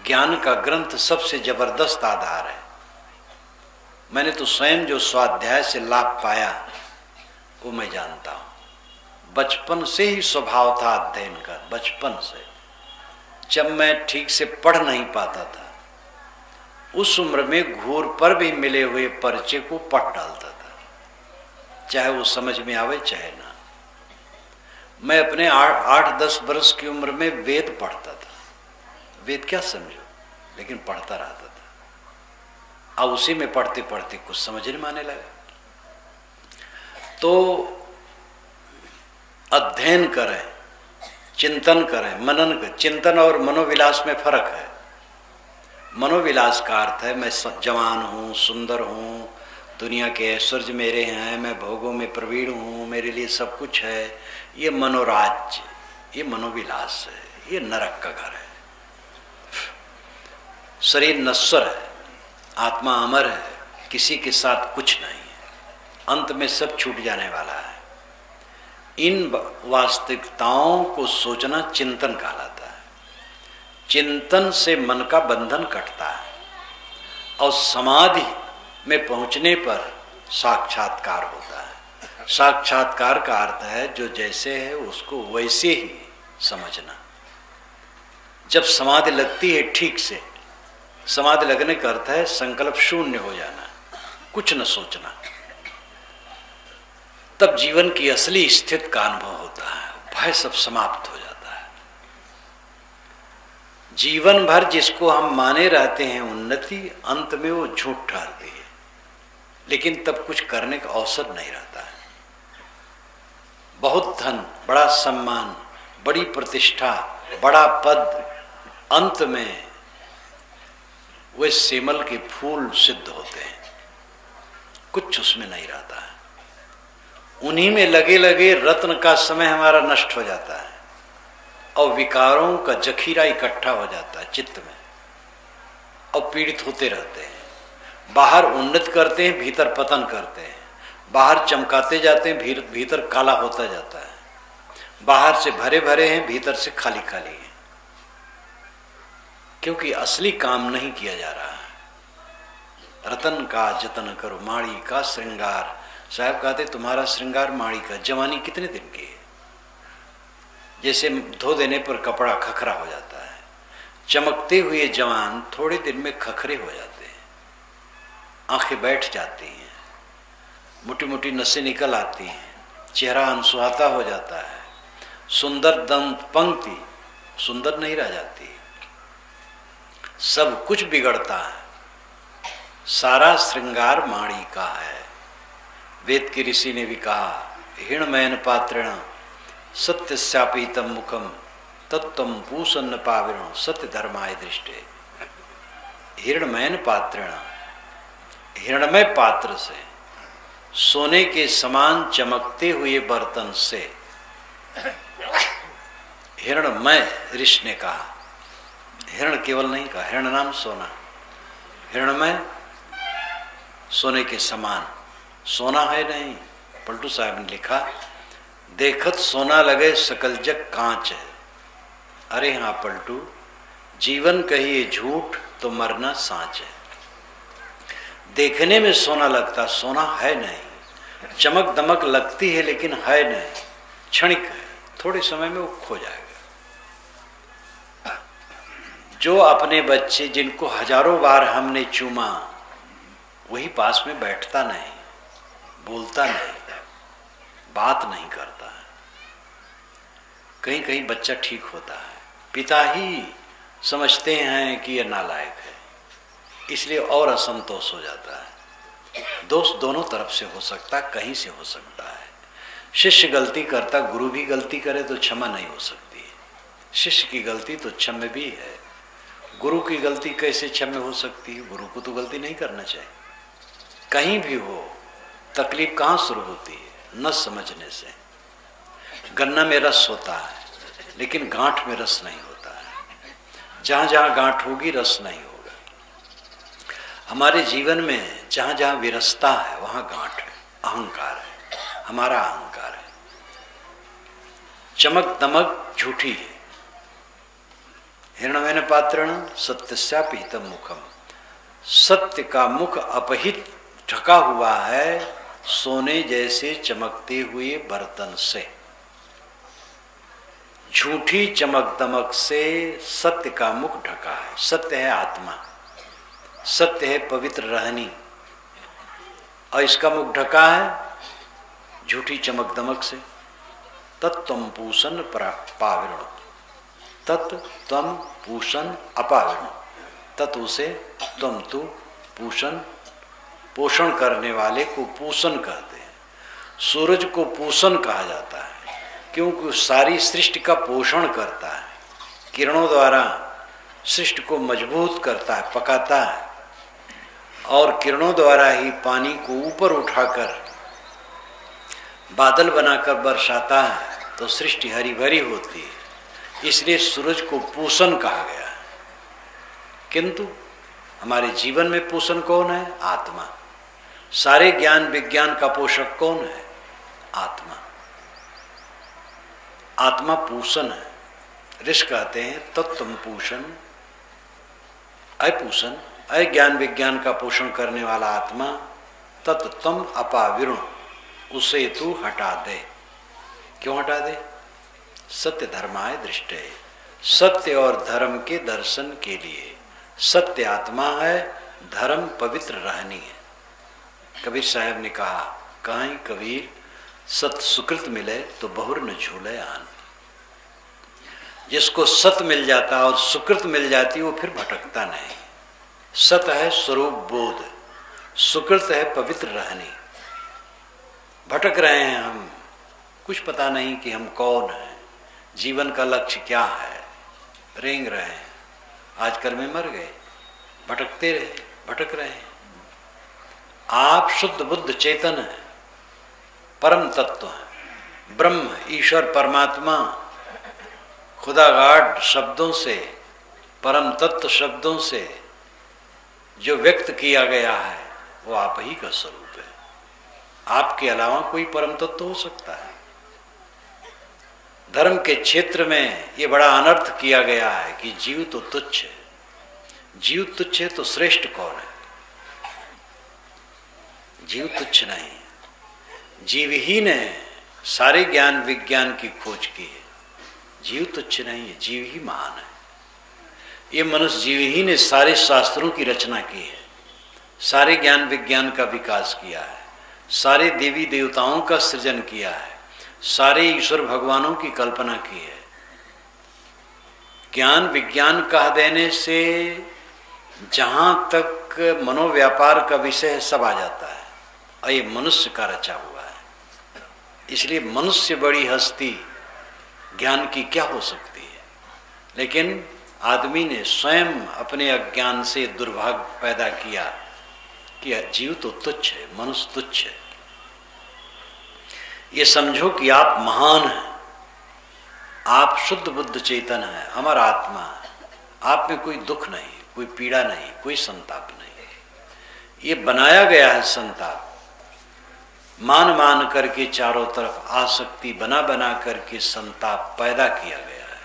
ज्ञान का ग्रंथ सबसे जबरदस्त आधार है। मैंने तो स्वयं जो स्वाध्याय से लाभ पाया वो मैं जानता हूं। बचपन से ही स्वभाव था अध्ययन का। बचपन से जब मैं ठीक से पढ़ नहीं पाता था, उस उम्र में घूर पर भी मिले हुए पर्चे को पढ़ डालता था, चाहे वो समझ में आवे चाहे ना। मैं अपने 8-10 वर्ष की उम्र में वेद पढ़ता था। वेद क्या समझो, लेकिन पढ़ता रहता था। अब उसी में पढ़ते पढ़ते कुछ समझ नहीं आने लगा। तो अध्ययन करें, चिंतन करें, मनन करें। चिंतन और मनोविलास में फर्क है। मनोविलास का अर्थ है मैं जवान हूँ, सुंदर हूँ, दुनिया के ऐश्वर्य मेरे हैं, मैं भोगों में प्रवीण हूँ, मेरे लिए सब कुछ है। ये मनोराज्य, ये मनोविलास है, ये नरक का घर है। शरीर नश्वर है, आत्मा अमर है, किसी के साथ कुछ नहीं है, अंत में सब छूट जाने वाला है। इन वास्तविकताओं को सोचना चिंतन कहलाता है। चिंतन से मन का बंधन कटता है और समाधि में पहुंचने पर साक्षात्कार होता है। साक्षात्कार का अर्थ है जो जैसे है उसको वैसे ही समझना। जब समाधि लगती है ठीक से, समाधि लगने का अर्थ है संकल्प शून्य हो जाना, कुछ न सोचना, तब जीवन की असली स्थिति का अनुभव होता है। भय सब समाप्त हो जाता है। जीवन भर जिसको हम माने रहते हैं उन्नति, अंत में वो झूठ ठहरती है, लेकिन तब कुछ करने का अवसर नहीं रहता है। बहुत धन, बड़ा सम्मान, बड़ी प्रतिष्ठा, बड़ा पद, अंत में वे सेमल के फूल सिद्ध होते हैं, कुछ उसमें नहीं रहता है। उन्हीं में लगे लगे रत्न का समय हमारा नष्ट हो जाता है और विकारों का जखीरा इकट्ठा हो जाता है चित्त में और पीड़ित होते रहते हैं। बाहर उन्नत करते हैं, भीतर पतन करते हैं। बाहर चमकाते जाते हैं, भीतर काला होता जाता है। बाहर से भरे भरे हैं, भीतर से खाली खाली हैं, क्योंकि असली काम नहीं किया जा रहा है। रतन का जतन करो, माड़ी का श्रृंगार। साहब कहते तुम्हारा श्रृंगार माड़ी का, जवानी कितने दिन की है। जैसे धो देने पर कपड़ा खखरा हो जाता है, चमकते हुए जवान थोड़े दिन में खखरे हो जाते हैं, आंखें बैठ जाती हैं, मोटी मोटी नसें निकल आती हैं, चेहरा अनसुहाता हो जाता है, सुंदर दंत पंक्ति सुंदर नहीं रह जाती, सब कुछ बिगड़ता है। सारा श्रृंगार माड़ी का है। वेद के ऋषि ने भी कहा, हिणमयन पात्रेण सत्यस्यापीतम मुखम तत्त्वम पूषन्न पाविण सत्य धर्माय दृष्टे। हिरणमयन पात्रेण, हिरणमय पात्र से, सोने के समान चमकते हुए बर्तन से, हिरणमय ऋषि ने कहा, हिरण केवल नहीं कहा, हिरण नाम सोना, हिरणमय सोने के समान। सोना है नहीं, पलटू साहब ने लिखा, देखत सोना लगे सकल जग कांच है। अरे हाँ पलटू, जीवन कहिए झूठ तो मरना सांच है। देखने में सोना लगता, सोना है नहीं, चमक दमक लगती है लेकिन है नहीं, क्षणिक है, थोड़े समय में वो खो जाएगा। जो अपने बच्चे जिनको हजारों बार हमने चूमा, वही पास में बैठता नहीं, बोलता नहीं, बात नहीं करता है। कहीं कहीं बच्चा ठीक होता है, पिता ही समझते हैं कि यह नालायक है, इसलिए और असंतोष हो जाता है। दोष दोनों तरफ से हो सकता है, कहीं से हो सकता है। शिष्य गलती करता, गुरु भी गलती करे तो क्षमा नहीं हो सकती। शिष्य की गलती तो क्षम्य भी है, गुरु की गलती कैसे क्षम्य हो सकती है? गुरु को तो गलती नहीं करना चाहिए। कहीं भी हो, तकलीफ कहाँ शुरू होती है? न समझने से। गन्ना में रस होता है लेकिन गांठ में रस नहीं होता है। जहां जहां गांठ होगी रस नहीं होगा। हमारे जीवन में जहां जहां विरसता है वहां गांठ है, अहंकार है, हमारा अहंकार है। चमक दमक झूठी है। हिरणमयन पात्रेण सत्यस्यापीतम मुखम, सत्य का मुख अपहित ढका हुआ है सोने जैसे चमकते हुए बर्तन से। झूठी चमक दमक से सत्य का मुख ढका है। सत्य है आत्मा, सत्य है पवित्र रहनी, और इसका मुख ढका है झूठी चमक दमक से। तत्त्वम पूषण पाविण, तत् तम पूषण अपाविण, तत्व से तुम तू पूषण, पोषण करने वाले को पूषण कहते हैं। सूरज को पूषण कहा जाता है क्योंकि सारी सृष्टि का पोषण करता है, किरणों द्वारा सृष्टि को मजबूत करता है, पकाता है, और किरणों द्वारा ही पानी को ऊपर उठाकर बादल बनाकर बरसाता है तो सृष्टि हरी भरी होती है। इसलिए सूरज को पूषण कहा गया है। किंतु हमारे जीवन में पोषण कौन है? आत्मा। सारे ज्ञान विज्ञान का पोषक कौन है? आत्मा। आत्मा पूषण है। ऋषि कहते हैं तत्त्वम पूषण अपूषण अज्ञान विज्ञान का पोषण करने वाला आत्मा तत्तम अपाविरुण, उसे तू हटा दे। क्यों हटा दे? सत्य धर्माय दृष्टे, सत्य और धर्म के दर्शन के लिए। सत्य आत्मा है, धर्म पवित्र रहनी है। कबीर साहब ने कहा, कहीं कबीर सत सुकृत मिले तो बहुर न झूले आन। जिसको सत मिल जाता और सुकृत मिल जाती वो फिर भटकता नहीं। सत है स्वरूप बोध, सुकृत है पवित्र रहनी। भटक रहे हैं हम, कुछ पता नहीं कि हम कौन हैं, जीवन का लक्ष्य क्या है, रेंग रहे हैं। आजकल में मर गए, भटकते रहे, भटक रहे हैं। आप शुद्ध बुद्ध चेतन है, परम तत्व है, ब्रह्म ईश्वर परमात्मा खुदागाड शब्दों से, परम तत्व शब्दों से जो व्यक्त किया गया है वो आप ही का स्वरूप है। आपके अलावा कोई परम तत्व हो सकता है? धर्म के क्षेत्र में ये बड़ा अनर्थ किया गया है कि जीव तो तुच्छ है। जीव तुच्छ है तो श्रेष्ठ कौन है? जीव तुच्छ नहीं, जीव ही ने सारे ज्ञान विज्ञान की खोज की है। जीव तुच्छ नहीं है, जीव ही महान है। ये मनुष्य जीव ही ने सारे शास्त्रों की रचना की है, सारे ज्ञान विज्ञान का विकास किया है, सारे देवी देवताओं का सृजन किया है, सारे ईश्वर भगवानों की कल्पना की है। ज्ञान विज्ञान कह देने से जहां तक मनोव्यापार का विषय सब आ जाता है, और ये मनुष्य का रचा हुआ है। इसलिए मनुष्य बड़ी हस्ती ज्ञान की क्या हो सकती है? लेकिन आदमी ने स्वयं अपने अज्ञान से दुर्भाग्य पैदा किया कि जीव तो तुच्छ है, मनुष्य तुच्छ है। ये समझो कि आप महान हैं, आप शुद्ध बुद्ध चेतन हैं, अमर आत्मा है। आप में कोई दुख नहीं, कोई पीड़ा नहीं, कोई संताप नहीं। ये बनाया गया है संताप, मान मान करके चारों तरफ आसक्ति बना बना करके संताप पैदा किया गया है।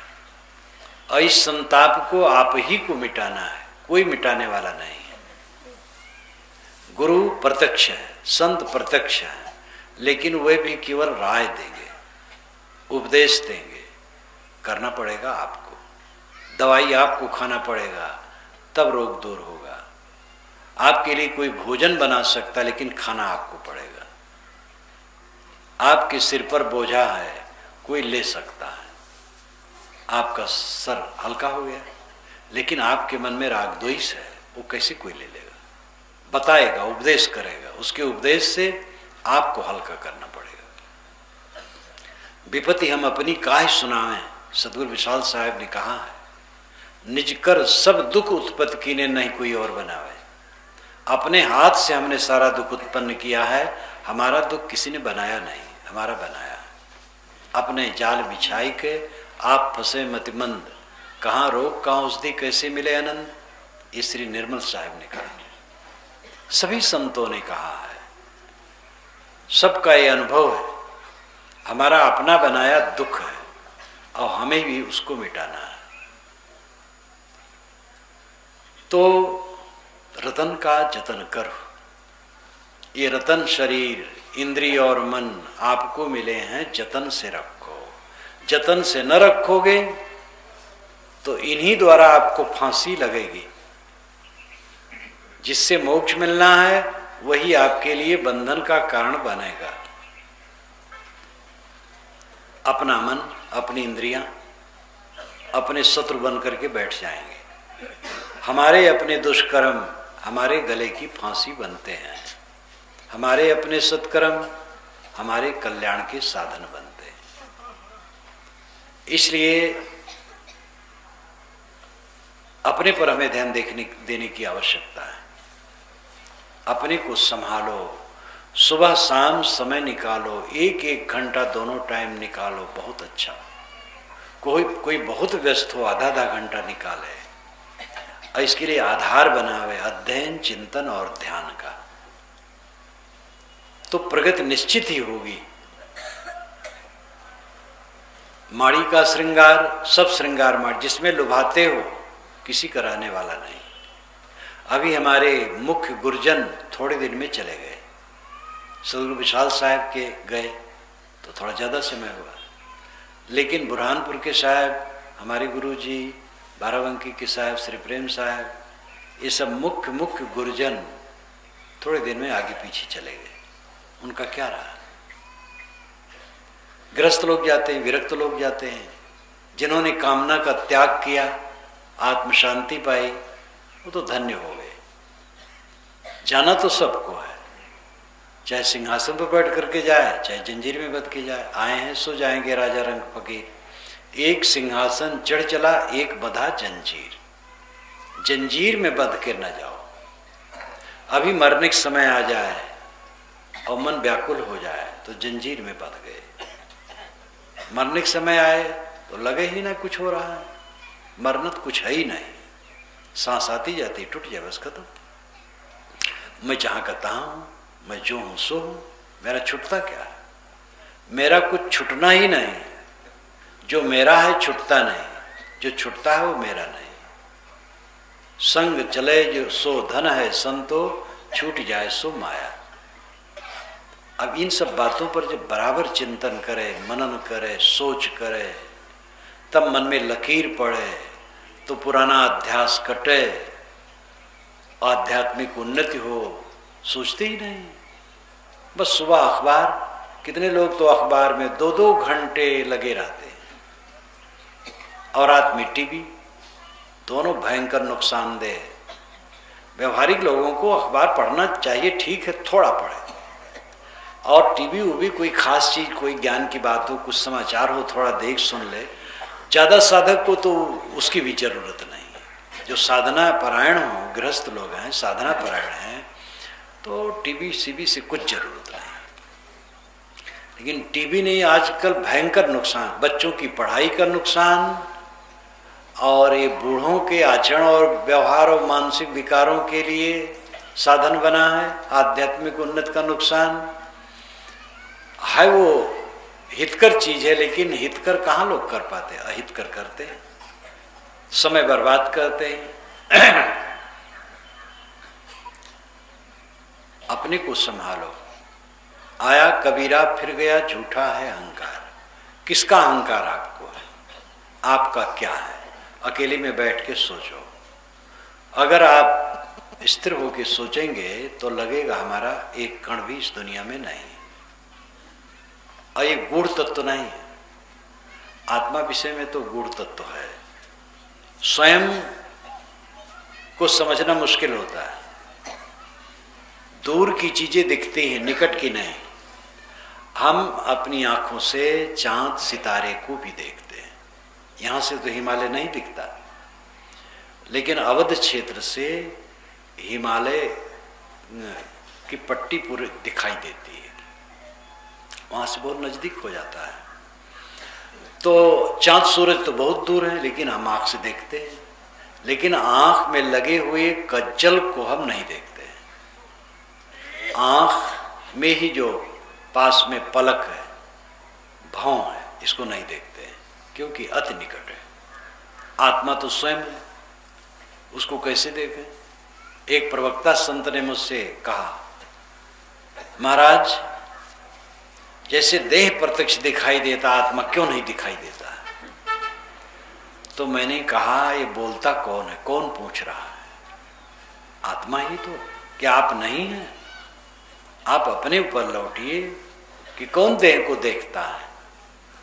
और इस संताप को आप ही को मिटाना है, कोई मिटाने वाला नहीं है। गुरु प्रत्यक्ष है, संत प्रत्यक्ष है, लेकिन वे भी केवल राय देंगे, उपदेश देंगे। करना पड़ेगा आपको, दवाई आपको खाना पड़ेगा, तब रोग दूर होगा। आपके लिए कोई भोजन बना सकता, लेकिन खाना आपको पड़ेगा। आपके सिर पर बोझा है, कोई ले सकता है, आपका सर हल्का हो गया, लेकिन आपके मन में राग द्वेष है, वो कैसे कोई ले लेगा? बताएगा, उपदेश करेगा, उसके उपदेश से आपको हल्का करना पड़ेगा। विपत्ति हम अपनी काहे सुनावें, सदगुरु विशाल साहब ने कहा है, निज कर सब दुख उत्पत्ति कीने नहीं कोई और बनावे। अपने हाथ से हमने सारा दुख उत्पन्न किया है, हमारा दुख किसी ने बनाया नहीं, हमारा बनाया है। अपने जाल बिछाई के आप फंसे मतिमंद, कहाँ रोग कहाँ औषधि, कैसे मिले आनंद। ये श्री निर्मल साहब ने कहा, सभी संतों ने कहा है, सबका ये अनुभव है। हमारा अपना बनाया दुख है और हमें भी उसको मिटाना है। तो रतन का जतन करो। ये रतन शरीर, इंद्रिय और मन आपको मिले हैं, जतन से रखो। जतन से न रखोगे तो इन्हीं द्वारा आपको फांसी लगेगी। जिससे मोक्ष मिलना है वही आपके लिए बंधन का कारण बनेगा। अपना मन, अपनी इंद्रियां अपने शत्रु बन करके बैठ जाएंगे। हमारे अपने दुष्कर्म हमारे गले की फांसी बनते हैं, हमारे अपने सत्कर्म हमारे कल्याण के साधन बनते हैं। इसलिए अपने पर हमें ध्यान देने की आवश्यकता है। अपने को संभालो, सुबह शाम समय निकालो, एक एक घंटा दोनों टाइम निकालो, बहुत अच्छा। कोई बहुत व्यस्त हो, आधा आधा घंटा निकाले और इसके लिए आधार बनावे अध्ययन, चिंतन और ध्यान का, तो प्रगति निश्चित ही होगी। माड़ी का श्रृंगार, सब श्रृंगार माड़ी, जिसमें लुभाते हो किसी का रहने वाला नहीं। अभी हमारे मुख्य गुरुजन थोड़े दिन में चले गए, सदगुरु विशाल साहब के गए तो थोड़ा ज़्यादा समय हुआ, लेकिन बुरहानपुर के साहब, हमारे गुरुजी बाराबंकी के साहब, श्री प्रेम साहब, ये सब मुख्य गुरुजन थोड़े दिन में आगे पीछे चले गए। उनका क्या रहा? गृहस्थ लोग जाते हैं, विरक्त लोग जाते हैं, जिन्होंने कामना का त्याग किया, आत्म शांति पाई, वो तो धन्य हो गए। जाना तो सबको है, चाहे सिंहासन पर बैठ करके जाए, चाहे जंजीर में बंध के जाए। आए हैं सो जाएंगे राजा रंग फकीर। एक सिंहासन चढ़ चला, एक बंधा जंजीर, जंजीर में बंध के न जाओ। अभी मरने का समय आ जाए और मन व्याकुल हो जाए तो जंजीर में बंध गए। मरने का समय आए तो लगे ही ना कुछ हो रहा है, मरना तो कुछ है ही नहीं, सांस आती जाती टूट जाए, बस खत्म। मैं जहां का तहां हूं, मैं जो हूं सो हूं, मेरा छूटता क्या है? मेरा कुछ छूटना ही नहीं, जो मेरा है छूटता नहीं, जो छूटता है वो मेरा नहीं। संग चले जो सो धन है, संतो छूट जाए सो माया। अब इन सब बातों पर जब बराबर चिंतन करे, मनन करे, सोच करे, तब मन में लकीर पड़े तो पुराना अध्यास कटे, आध्यात्मिक उन्नति हो। सोचते ही नहीं, बस सुबह अखबार, कितने लोग तो अखबार में 2-2 घंटे लगे रहते हैं, और रात में टीवी, दोनों भयंकर नुकसानदेह। व्यवहारिक लोगों को अखबार पढ़ना चाहिए, ठीक है, थोड़ा पढ़े, और टीवी उवी कोई खास चीज, कोई ज्ञान की बात हो, कुछ समाचार हो, थोड़ा देख सुन ले। ज्यादा साधक को तो उसकी भी जरूरत नहीं। जो साधना परायण हो, गृहस्थ लोग हैं, साधना परायण हैं, तो टीवी सीवी से कुछ जरूरत नहीं। लेकिन टीवी नहीं, आजकल भयंकर नुकसान, बच्चों की पढ़ाई का नुकसान, और ये बूढ़ों के आचरण और व्यवहार और मानसिक विकारों के लिए साधन बना है। आध्यात्मिक उन्नति का नुकसान है, वो हितकर चीज है, लेकिन हितकर कहाँ लोग कर पाते, अहितकर करते हैं, समय बर्बाद करते हैं। अपने को संभालो। आया कबीरा फिर गया, झूठा है अहंकार। किसका अहंकार आपको है? आपका क्या है? अकेले में बैठ के सोचो। अगर आप स्थिर होकर सोचेंगे तो लगेगा हमारा एक कण भी इस दुनिया में नहीं, और ये गूढ़ तत्व नहीं है। आत्मा विषय में तो गूढ़ तत्व है। स्वयं को समझना मुश्किल होता है। दूर की चीजें दिखती हैं, निकट की नहीं। हम अपनी आंखों से चांद सितारे को भी देखते हैं। यहां से तो हिमालय नहीं दिखता, लेकिन अवध क्षेत्र से हिमालय की पट्टी पूरी दिखाई देती है, वहां से बहुत नजदीक हो जाता है। तो चांद सूरज तो बहुत दूर है, लेकिन हम आंख से देखते हैं। लेकिन आंख में लगे हुए कज्जल को हम नहीं देखते। आंख में ही जो पास में पलक है, भौं है, इसको नहीं देखते हैं, क्योंकि अति निकट है। आत्मा तो स्वयं है, उसको कैसे देखें? एक प्रवक्ता संत ने मुझसे कहा, महाराज जैसे देह प्रत्यक्ष दिखाई देता, आत्मा क्यों नहीं दिखाई देता? तो मैंने कहा, ये बोलता कौन है? कौन पूछ रहा है? आत्मा ही तो। क्या आप नहीं हैं? आप अपने ऊपर लौटिए कि कौन देह को देखता है।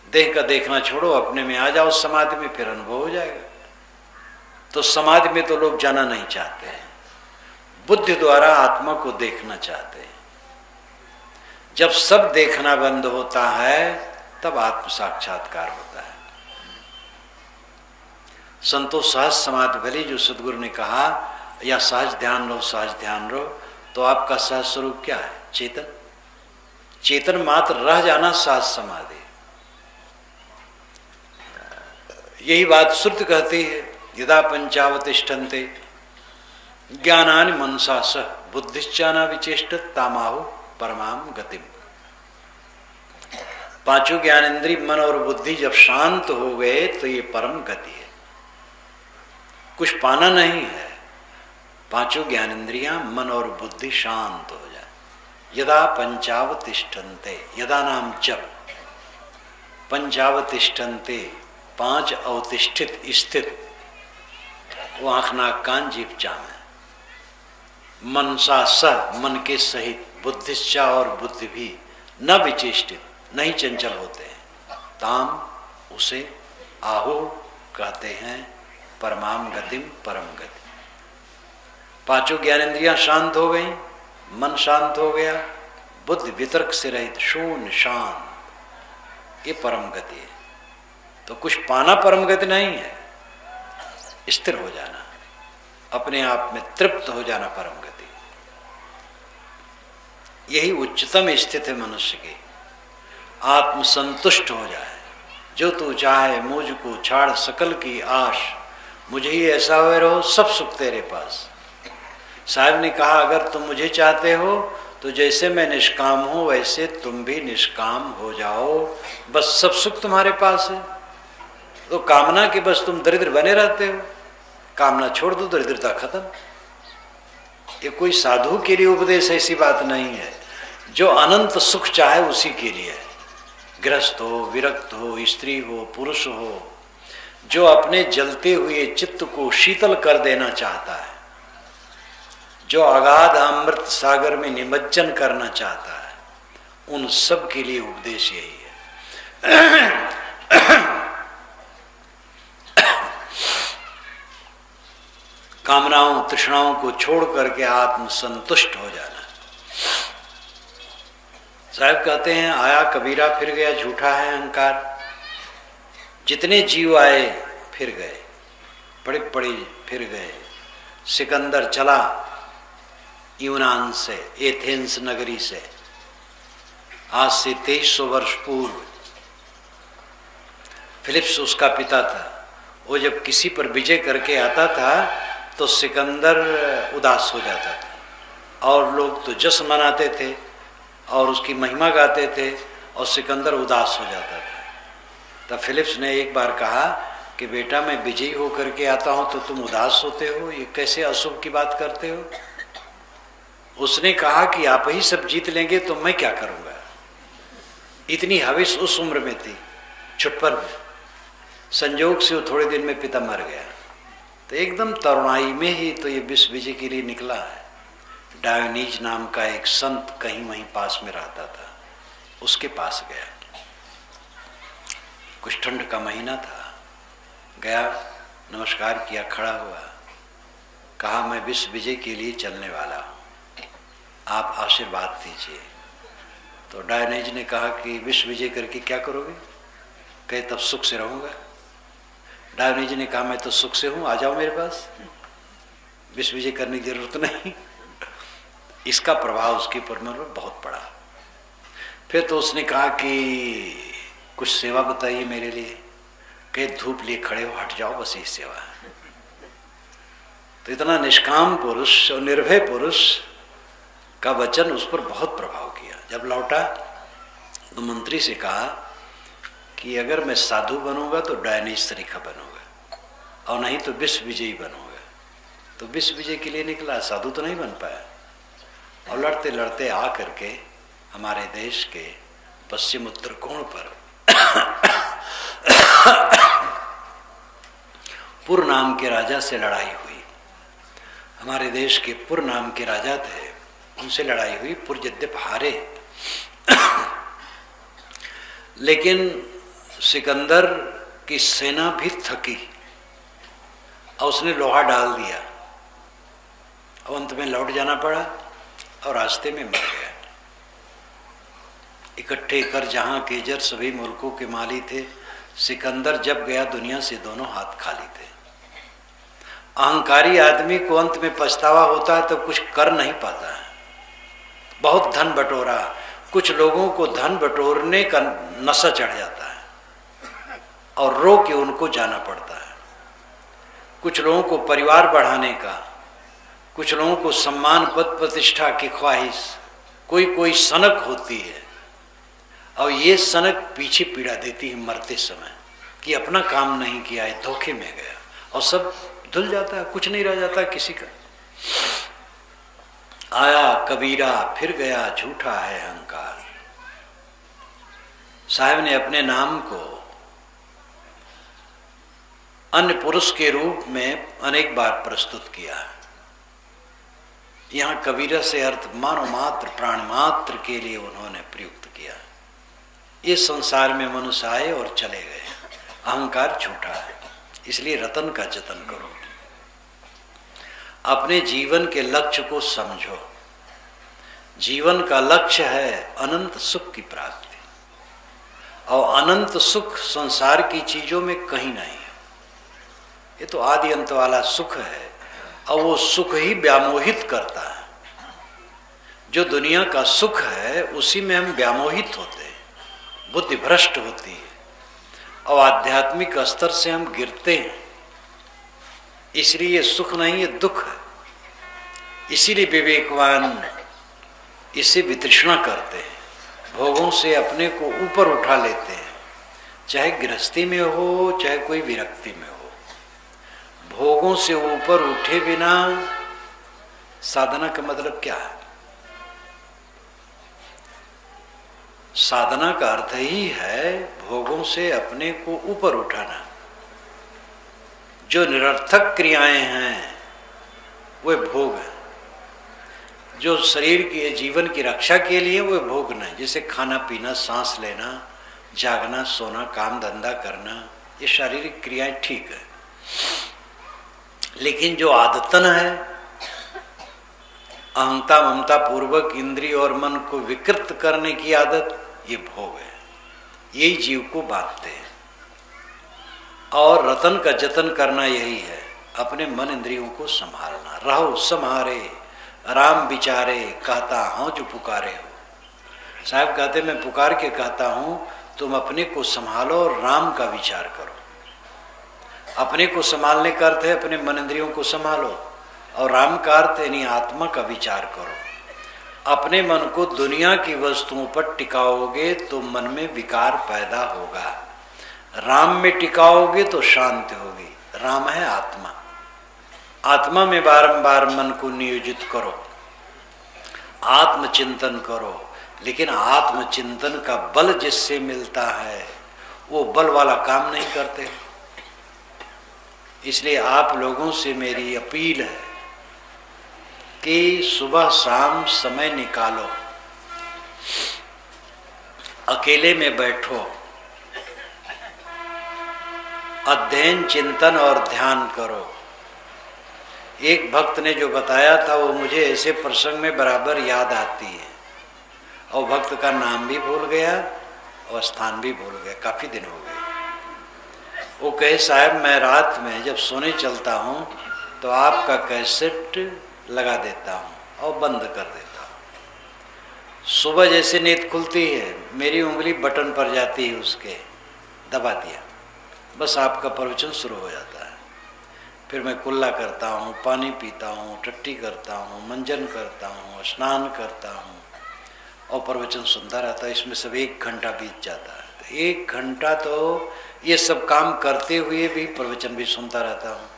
देह का देखना छोड़ो, अपने में आ जाओ समाधि में, फिर अनुभव हो जाएगा। तो समाधि में तो लोग जाना नहीं चाहते हैं, बुद्धि द्वारा आत्मा को देखना चाहते हैं। जब सब देखना बंद होता है तब आत्म साक्षात्कार होता है। संतोष सहज समाधि भली, जो सदगुरु ने कहा, या सहज ध्यान रहो, सहज ध्यान रहो, तो आपका सहज स्वरूप क्या है? चेतन। चेतन मात्र रह जाना सहज समाधि। यही बात श्रुति कहती है, यदा पंचावतिष्ठन्ते ज्ञानानि मनसा सह बुद्धिश्चाना विचेष्टत तामाहु परमाम गतिम। पांचों ज्ञानेन्द्रिय मन और बुद्धि जब शांत हो गए तो ये परम गति है। कुछ पाना नहीं है, पांचों ज्ञानेंद्रियां मन और बुद्धि शांत हो जाए। यदा पंचावतिष्ठन्ते, यदा नाम जब, पंचावतिष्ठन्ते, पांच अवतिष्ठित स्थित, वो आंख नाक कान जीभ चाम है। मनसा सह, मन के सहित, बुद्धिश्चा और बुद्धि भी, न विचेष्टित, नहीं चंचल होते हैं। ताम, उसे आहु कहते हैं परमाम गतिम, परम गति। पांचों ज्ञानेंद्रियां शांत हो गई, मन शांत हो गया, बुद्धि वितर्क से रहित, शून्य शांत, ये परम गति है। तो कुछ पाना परम गति नहीं है, स्थिर हो जाना, अपने आप में तृप्त हो जाना परम गति। यही उच्चतम स्थिति है मनुष्य की। आत्म संतुष्ट हो जाए, जो तू चाहे मुझको छाड़ सकल की आश, मुझे ही ऐसा हुए रहो, सब सुख तेरे पास। साहब ने कहा अगर तुम मुझे चाहते हो तो जैसे मैं निष्काम हूं वैसे तुम भी निष्काम हो जाओ, बस सब सुख तुम्हारे पास है। तो कामना के बस तुम दरिद्र बने रहते हो, कामना छोड़ दो, दरिद्रता खत्म। ये कोई साधु के लिए उपदेश ऐसी बात नहीं है। जो अनंत सुख चाहे उसी के लिए, गृहस्थ हो, विरक्त हो, स्त्री हो, पुरुष हो, जो अपने जलते हुए चित्त को शीतल कर देना चाहता है, जो अगाध अमृत सागर में निमज्जन करना चाहता है, उन सब के लिए उपदेश यही है। कामनाओं तृष्णाओं को छोड़ करके आत्म संतुष्ट हो जाना। साहब कहते हैं आया कबीरा फिर गया, झूठा है अहंकार। जितने जीव आए फिर गए, बड़े बड़े फिर गए। सिकंदर चला यूनान से, एथेंस नगरी से, आज से 2300 वर्ष पूर्व। फिलिप्स उसका पिता था। वो जब किसी पर विजय करके आता था तो सिकंदर उदास हो जाता था, और लोग तो जश्न मनाते थे और उसकी महिमा गाते थे, और सिकंदर उदास हो जाता था। तब फिलिप्स ने एक बार कहा कि बेटा मैं विजयी होकर के आता हूं तो तुम उदास होते हो, ये कैसे अशुभ की बात करते हो। उसने कहा कि आप ही सब जीत लेंगे तो मैं क्या करूंगा। इतनी हविस उस उम्र में थी, छुटपन में। संयोग से वो थोड़े दिन में पिता मर गया, तो एकदम तरुणाई में ही तो ये विश्व विजय के लिए निकला है। डायोनीज नाम का एक संत कहीं वहीं पास में रहता था, उसके पास गया। कुछ ठंड का महीना था, गया, नमस्कार किया, खड़ा हुआ, कहा मैं विश्व विजय के लिए चलने वाला हूं, आप आशीर्वाद दीजिए। तो डायोनीज ने कहा कि विश्व विजय करके क्या करोगे। कहे तब सुख से रहूंगा। डायोनीज ने कहा मैं तो सुख से हूं, आ जाओ मेरे पास, विश्व विजय करने की जरूरत नहीं। इसका प्रभाव उसके ऊपर में बहुत पड़ा। फिर तो उसने कहा कि कुछ सेवा बताइए मेरे लिए। कहे धूप लिए खड़े हो, हट जाओ, बस यही सेवा है। तो इतना निष्काम पुरुष और निर्भय पुरुष का वचन उस पर बहुत प्रभाव किया। जब लौटा तो मंत्री से कहा कि अगर मैं साधु बनूंगा तो डायनीज तरीका बनूंगा, और नहीं तो विश्व विजयी बनूंगा। तो विश्व विजय के लिए निकला, साधु तो नहीं बन पाया। और लड़ते लड़ते आ करके हमारे देश के पश्चिम उत्तर कोण पर पुर नाम के राजा से लड़ाई हुई। हमारे देश के पुर नाम के राजा थे, उनसे लड़ाई हुई। पुर यद्यप हारे, लेकिन सिकंदर की सेना भी थकी और उसने लोहा डाल दिया, और अंत में लौट जाना पड़ा और रास्ते में मर गया। इकट्ठे कर जहां केजर सभी मुल्कों के माली थे, सिकंदर जब गया दुनिया से दोनों हाथ खाली थे। अहंकारी आदमी को अंत में पछतावा होता है तो कुछ कर नहीं पाता है। बहुत धन बटोरा, कुछ लोगों को धन बटोरने का नशा चढ़ जाता है और रो के उनको जाना पड़ता है। कुछ लोगों को परिवार बढ़ाने का, कुछ लोगों को सम्मान पद प्रतिष्ठा की ख्वाहिश, कोई सनक होती है, और ये सनक पीछे पीड़ा देती है मरते समय कि अपना काम नहीं किया है, धोखे में गया, और सब धुल जाता है, कुछ नहीं रह जाता किसी का। आया कबीरा फिर गया झूठा है अहंकार। साहब ने अपने नाम को अन्य पुरुष के रूप में अनेक बार प्रस्तुत किया है। यहां कबीरा से अर्थ मानव मात्र प्राण मात्र के लिए उन्होंने प्रयुक्त किया। इस संसार में मनुष्य आए और चले गए, अहंकार झूठा है, इसलिए रतन का जतन करो। अपने जीवन के लक्ष्य को समझो। जीवन का लक्ष्य है अनंत सुख की प्राप्ति, और अनंत सुख संसार की चीजों में कहीं नहीं है। ये तो आदि अंत वाला सुख है, और वो सुख ही व्यामोहित करता है। जो दुनिया का सुख है उसी में हम व्यामोहित होते हैं, बुद्धि भ्रष्ट होती है, और आध्यात्मिक स्तर से हम गिरते हैं। इसलिए सुख नहीं, ये दुख है। इसीलिए विवेकवान इसे वितृष्णा करते हैं, भोगों से अपने को ऊपर उठा लेते हैं, चाहे गृहस्थी में हो चाहे कोई विरक्ति में हो। भोगों से ऊपर उठे बिना साधना का मतलब क्या है? साधना का अर्थ ही है भोगों से अपने को ऊपर उठाना। जो निरर्थक क्रियाएं हैं वे भोग हैं। जो शरीर के जीवन की रक्षा के लिए वे भोग नहीं, जैसे खाना पीना, सांस लेना, जागना, सोना, काम धंधा करना, ये शारीरिक क्रियाएं ठीक है। लेकिन जो आदतन है, अहंता ममता पूर्वक इंद्रिय और मन को विकृत करने की आदत, ये भोग है। यही जीव को बांधते हैं। और रतन का जतन करना यही है, अपने मन इंद्रियों को संभालना। रहो सम्हारे राम विचारे, कहता हूं जो पुकारे हो। साहब कहते मैं पुकार के कहता हूं तुम अपने को संभालो और राम का विचार करो। अपने को संभालने का अर्थ है अपने मन इंद्रियों को संभालो, और राम का अर्थ यानी आत्मा का विचार करो। अपने मन को दुनिया की वस्तुओं पर टिकाओगे तो मन में विकार पैदा होगा, राम में टिकाओगे तो शांति होगी। राम है आत्मा, आत्मा में बारंबार मन को नियोजित करो, आत्मचिंतन करो। लेकिन आत्मचिंतन का बल जिससे मिलता है वो बल वाला काम नहीं करते। इसलिए आप लोगों से मेरी अपील है कि सुबह शाम समय निकालो, अकेले में बैठो, अध्ययन चिंतन और ध्यान करो। एक भक्त ने जो बताया था वो मुझे ऐसे प्रसंग में बराबर याद आती है, और भक्त का नाम भी भूल गया और स्थान भी भूल गया, काफी दिन हो गए। वो कहे साहब मैं रात में जब सोने चलता हूँ तो आपका कैसेट लगा देता हूँ और बंद कर देता हूँ। सुबह जैसे नींद खुलती है मेरी उंगली बटन पर जाती है, उसके दबा दिया, बस आपका प्रवचन शुरू हो जाता है। फिर मैं कुल्ला करता हूँ, पानी पीता हूँ, टट्टी करता हूँ, मंजन करता हूँ, स्नान करता हूँ और प्रवचन सुनता रहता है। इसमें सब 1 घंटा बीत जाता है। 1 घंटा तो ये सब काम करते हुए भी प्रवचन भी सुनता रहता हूँ।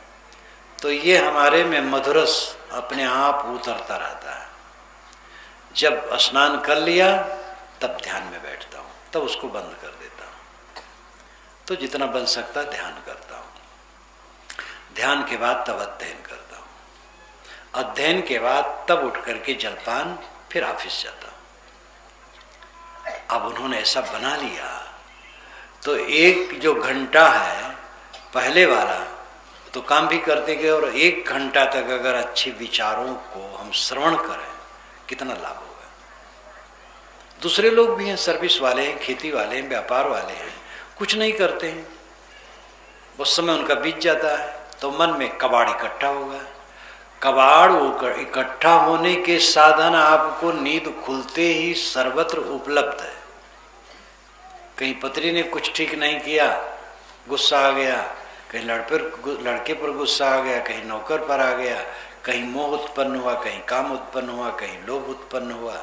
तो ये हमारे में मधुरस अपने आप उतरता रहता है। जब स्नान कर लिया तब ध्यान में बैठता हूँ, तब उसको बंद कर देता हूँ। तो जितना बन सकता ध्यान करता हूँ। ध्यान के बाद तब अध्ययन करता हूँ। अध्ययन के बाद तब उठ करके जलपान, फिर ऑफिस जाता हूँ। अब उन्होंने ऐसा बना लिया तो 1 जो घंटा है पहले वाला तो काम भी करते गए, और 1 घंटा तक अगर अच्छे विचारों को हम श्रवण करें कितना लाभ होगा। दूसरे लोग भी हैं, सर्विस वाले हैं, खेती वाले हैं, व्यापार वाले हैं, कुछ नहीं करते हैं, उस समय उनका बीत जाता है तो मन में कबाड़ इकट्ठा होगा। कबाड़ इकट्ठा होने के साधन आपको नींद खुलते ही सर्वत्र उपलब्ध है। कहीं पत्नी ने कुछ ठीक नहीं किया, गुस्सा आ गया, कहीं लड़के पर गुस्सा आ गया, कहीं नौकर पर आ गया, कहीं मोह उत्पन्न हुआ, कहीं काम उत्पन्न हुआ, कहीं लोभ उत्पन्न हुआ।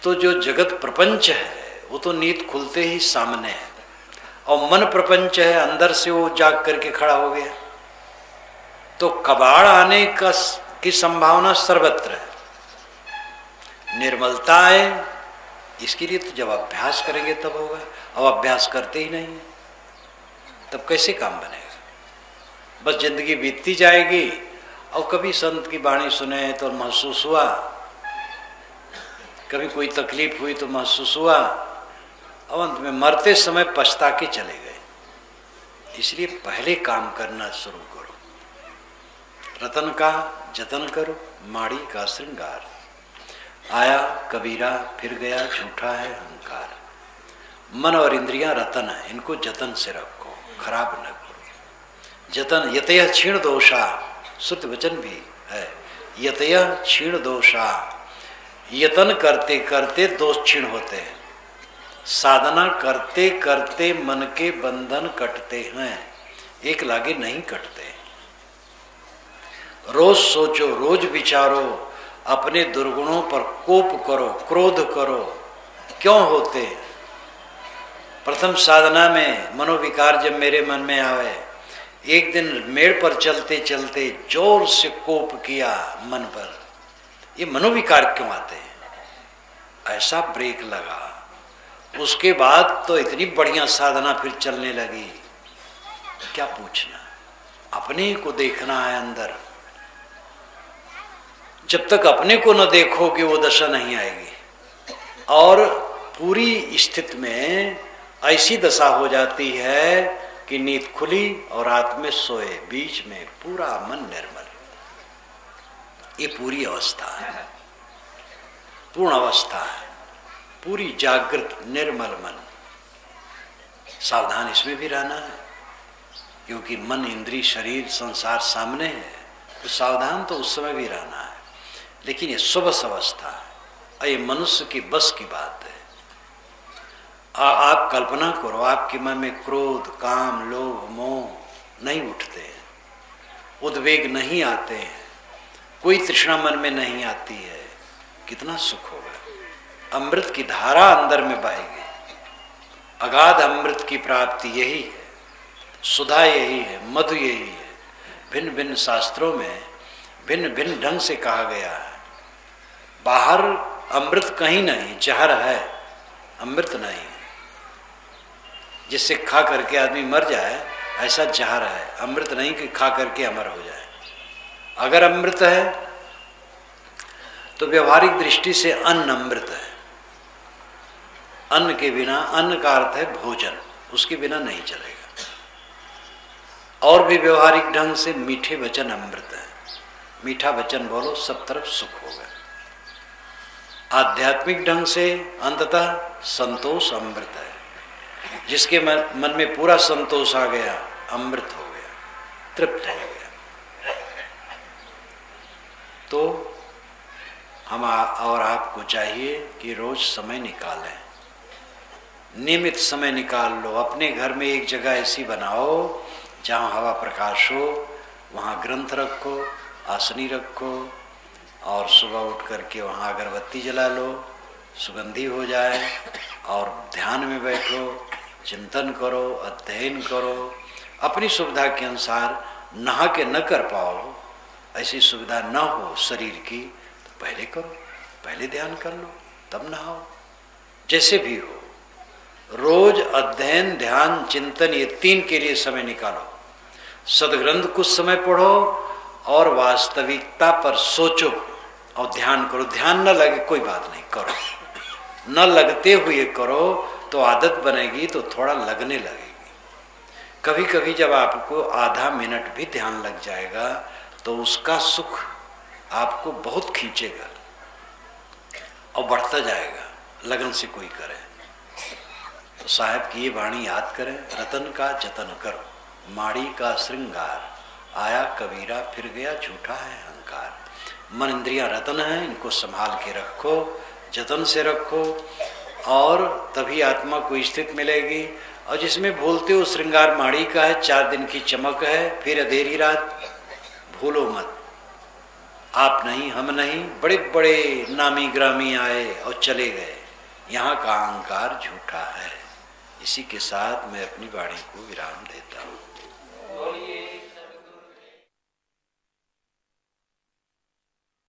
तो जो जगत प्रपंच है वो तो नींद खुलते ही सामने है, और मन प्रपंच है अंदर से वो जाग करके खड़ा हो गया। तो कबाड़ आने का की संभावना सर्वत्र है। निर्मलता है, इसके लिए तो जब अभ्यास करेंगे तब होगा। अब अभ्यास करते ही नहीं है, तब कैसे काम बनेगा? बस जिंदगी बीतती जाएगी और कभी संत की वाणी सुने तो महसूस हुआ, कभी कोई तकलीफ हुई तो महसूस हुआ, और अंत में मरते समय पछता के चले गए। इसलिए पहले काम करना शुरू करो, रतन का जतन करो, माड़ी का श्रृंगार। आया कबीरा फिर गया झूठा है अहंकार। मन और इंद्रियां रतन है, इनको जतन से रखो, खराब न करो। जतन यतय क्षीण दोषा, श्रुत वचन भी है, यतय क्षीण दोषा। यतन करते करते दोष क्षीण होते हैं, साधना करते करते मन के बंधन कटते हैं, एक लागे नहीं कटते। रोज सोचो, रोज विचारो, अपने दुर्गुणों पर कोप करो, क्रोध करो। क्यों होते? प्रथम साधना में मनोविकार जब मेरे मन में आवे, एक दिन मेड़ पर चलते चलते जोर से कोप किया मन पर, ये मनोविकार क्यों आते हैं? ऐसा ब्रेक लगा, उसके बाद तो इतनी बढ़िया साधना फिर चलने लगी। क्या पूछना, अपने को देखना है अंदर। जब तक अपने को न देखोगे वो दशा नहीं आएगी। और पूरी स्थिति में ऐसी दशा हो जाती है कि नींद खुली और रात में सोए, बीच में पूरा मन निर्मल। ये पूरी अवस्था है, पूर्ण अवस्था है, पूरी जागृत निर्मल मन। सावधान इसमें भी रहना है, क्योंकि मन, इंद्रिय, शरीर, संसार सामने है, तो सावधान तो उस समय भी रहना है। लेकिन ये सुबस अवस्था है और ये मनुष्य की बस की बात है। आप कल्पना करो, आपके मन में क्रोध, काम, लोभ, मोह नहीं उठते हैं, उद्वेग नहीं आते हैं, कोई तृष्णा मन में नहीं आती है, कितना सुख होगा। अमृत की धारा अंदर में बहेगी। अगाध अमृत की प्राप्ति यही है, सुधा यही है, मधु यही है। भिन्न भिन्न शास्त्रों में भिन्न भिन्न ढंग से कहा गया है। बाहर अमृत कहीं नहीं, जहर है, अमृत नहीं। जिससे खा करके आदमी मर जाए ऐसा जहर है, अमृत नहीं कि खा करके अमर हो जाए। अगर अमृत है तो व्यवहारिक दृष्टि से अन्न अमृत है। अन्न के बिना, अन्न का अर्थ है भोजन, उसके बिना नहीं चलेगा। और भी व्यवहारिक ढंग से मीठे वचन अमृत है। मीठा वचन बोलो, सब तरफ सुख होगा। आध्यात्मिक ढंग से अंततः संतोष अमृत है। जिसके मन में पूरा संतोष आ गया, अमृत हो गया, तृप्त हो गया। तो हम और आपको चाहिए कि रोज समय निकालें, नियमित समय निकाल लो। अपने घर में एक जगह ऐसी बनाओ जहाँ हवा प्रकाश हो, वहाँ ग्रंथ रखो, आसनी रखो, और सुबह उठ करके वहाँ अगरबत्ती जला लो, सुगंधी हो जाए, और ध्यान में बैठो, चिंतन करो, अध्ययन करो। अपनी सुविधा के अनुसार नहा के न कर पाओ, ऐसी सुविधा न हो शरीर की, तो पहले करो, पहले ध्यान कर लो, तब नहाओ। जैसे भी हो, रोज अध्ययन, ध्यान, चिंतन, ये तीन के लिए समय निकालो। सदग्रंथ कुछ समय पढ़ो और वास्तविकता पर सोचो और ध्यान करो। ध्यान न लगे कोई बात नहीं, करो। न लगते हुए करो तो आदत बनेगी, तो थोड़ा लगने लगेगी। कभी कभी जब आपको आधा मिनट भी ध्यान लग जाएगा तो उसका सुख आपको बहुत खींचेगा और बढ़ता जाएगा, लगन से कोई करे। तो साहब की ये वाणी याद करें, रतन का जतन करो, माड़ी का श्रृंगार। आया कबीरा फिर गया झूठा है अहंकार। मन इंद्रियां रतन हैं, इनको संभाल के रखो, जतन से रखो, और तभी आत्मा को स्थिति मिलेगी। और जिसमें भूलते हो श्रृंगार माड़ी का है, 4 दिन की चमक है, फिर अंधेरी रात, भूलो मत। आप नहीं, हम नहीं, बड़े बड़े नामी ग्रामी आए और चले गए, यहाँ का अहंकार झूठा है। इसी के साथ मैं अपनी वाणी को विराम देता हूँ।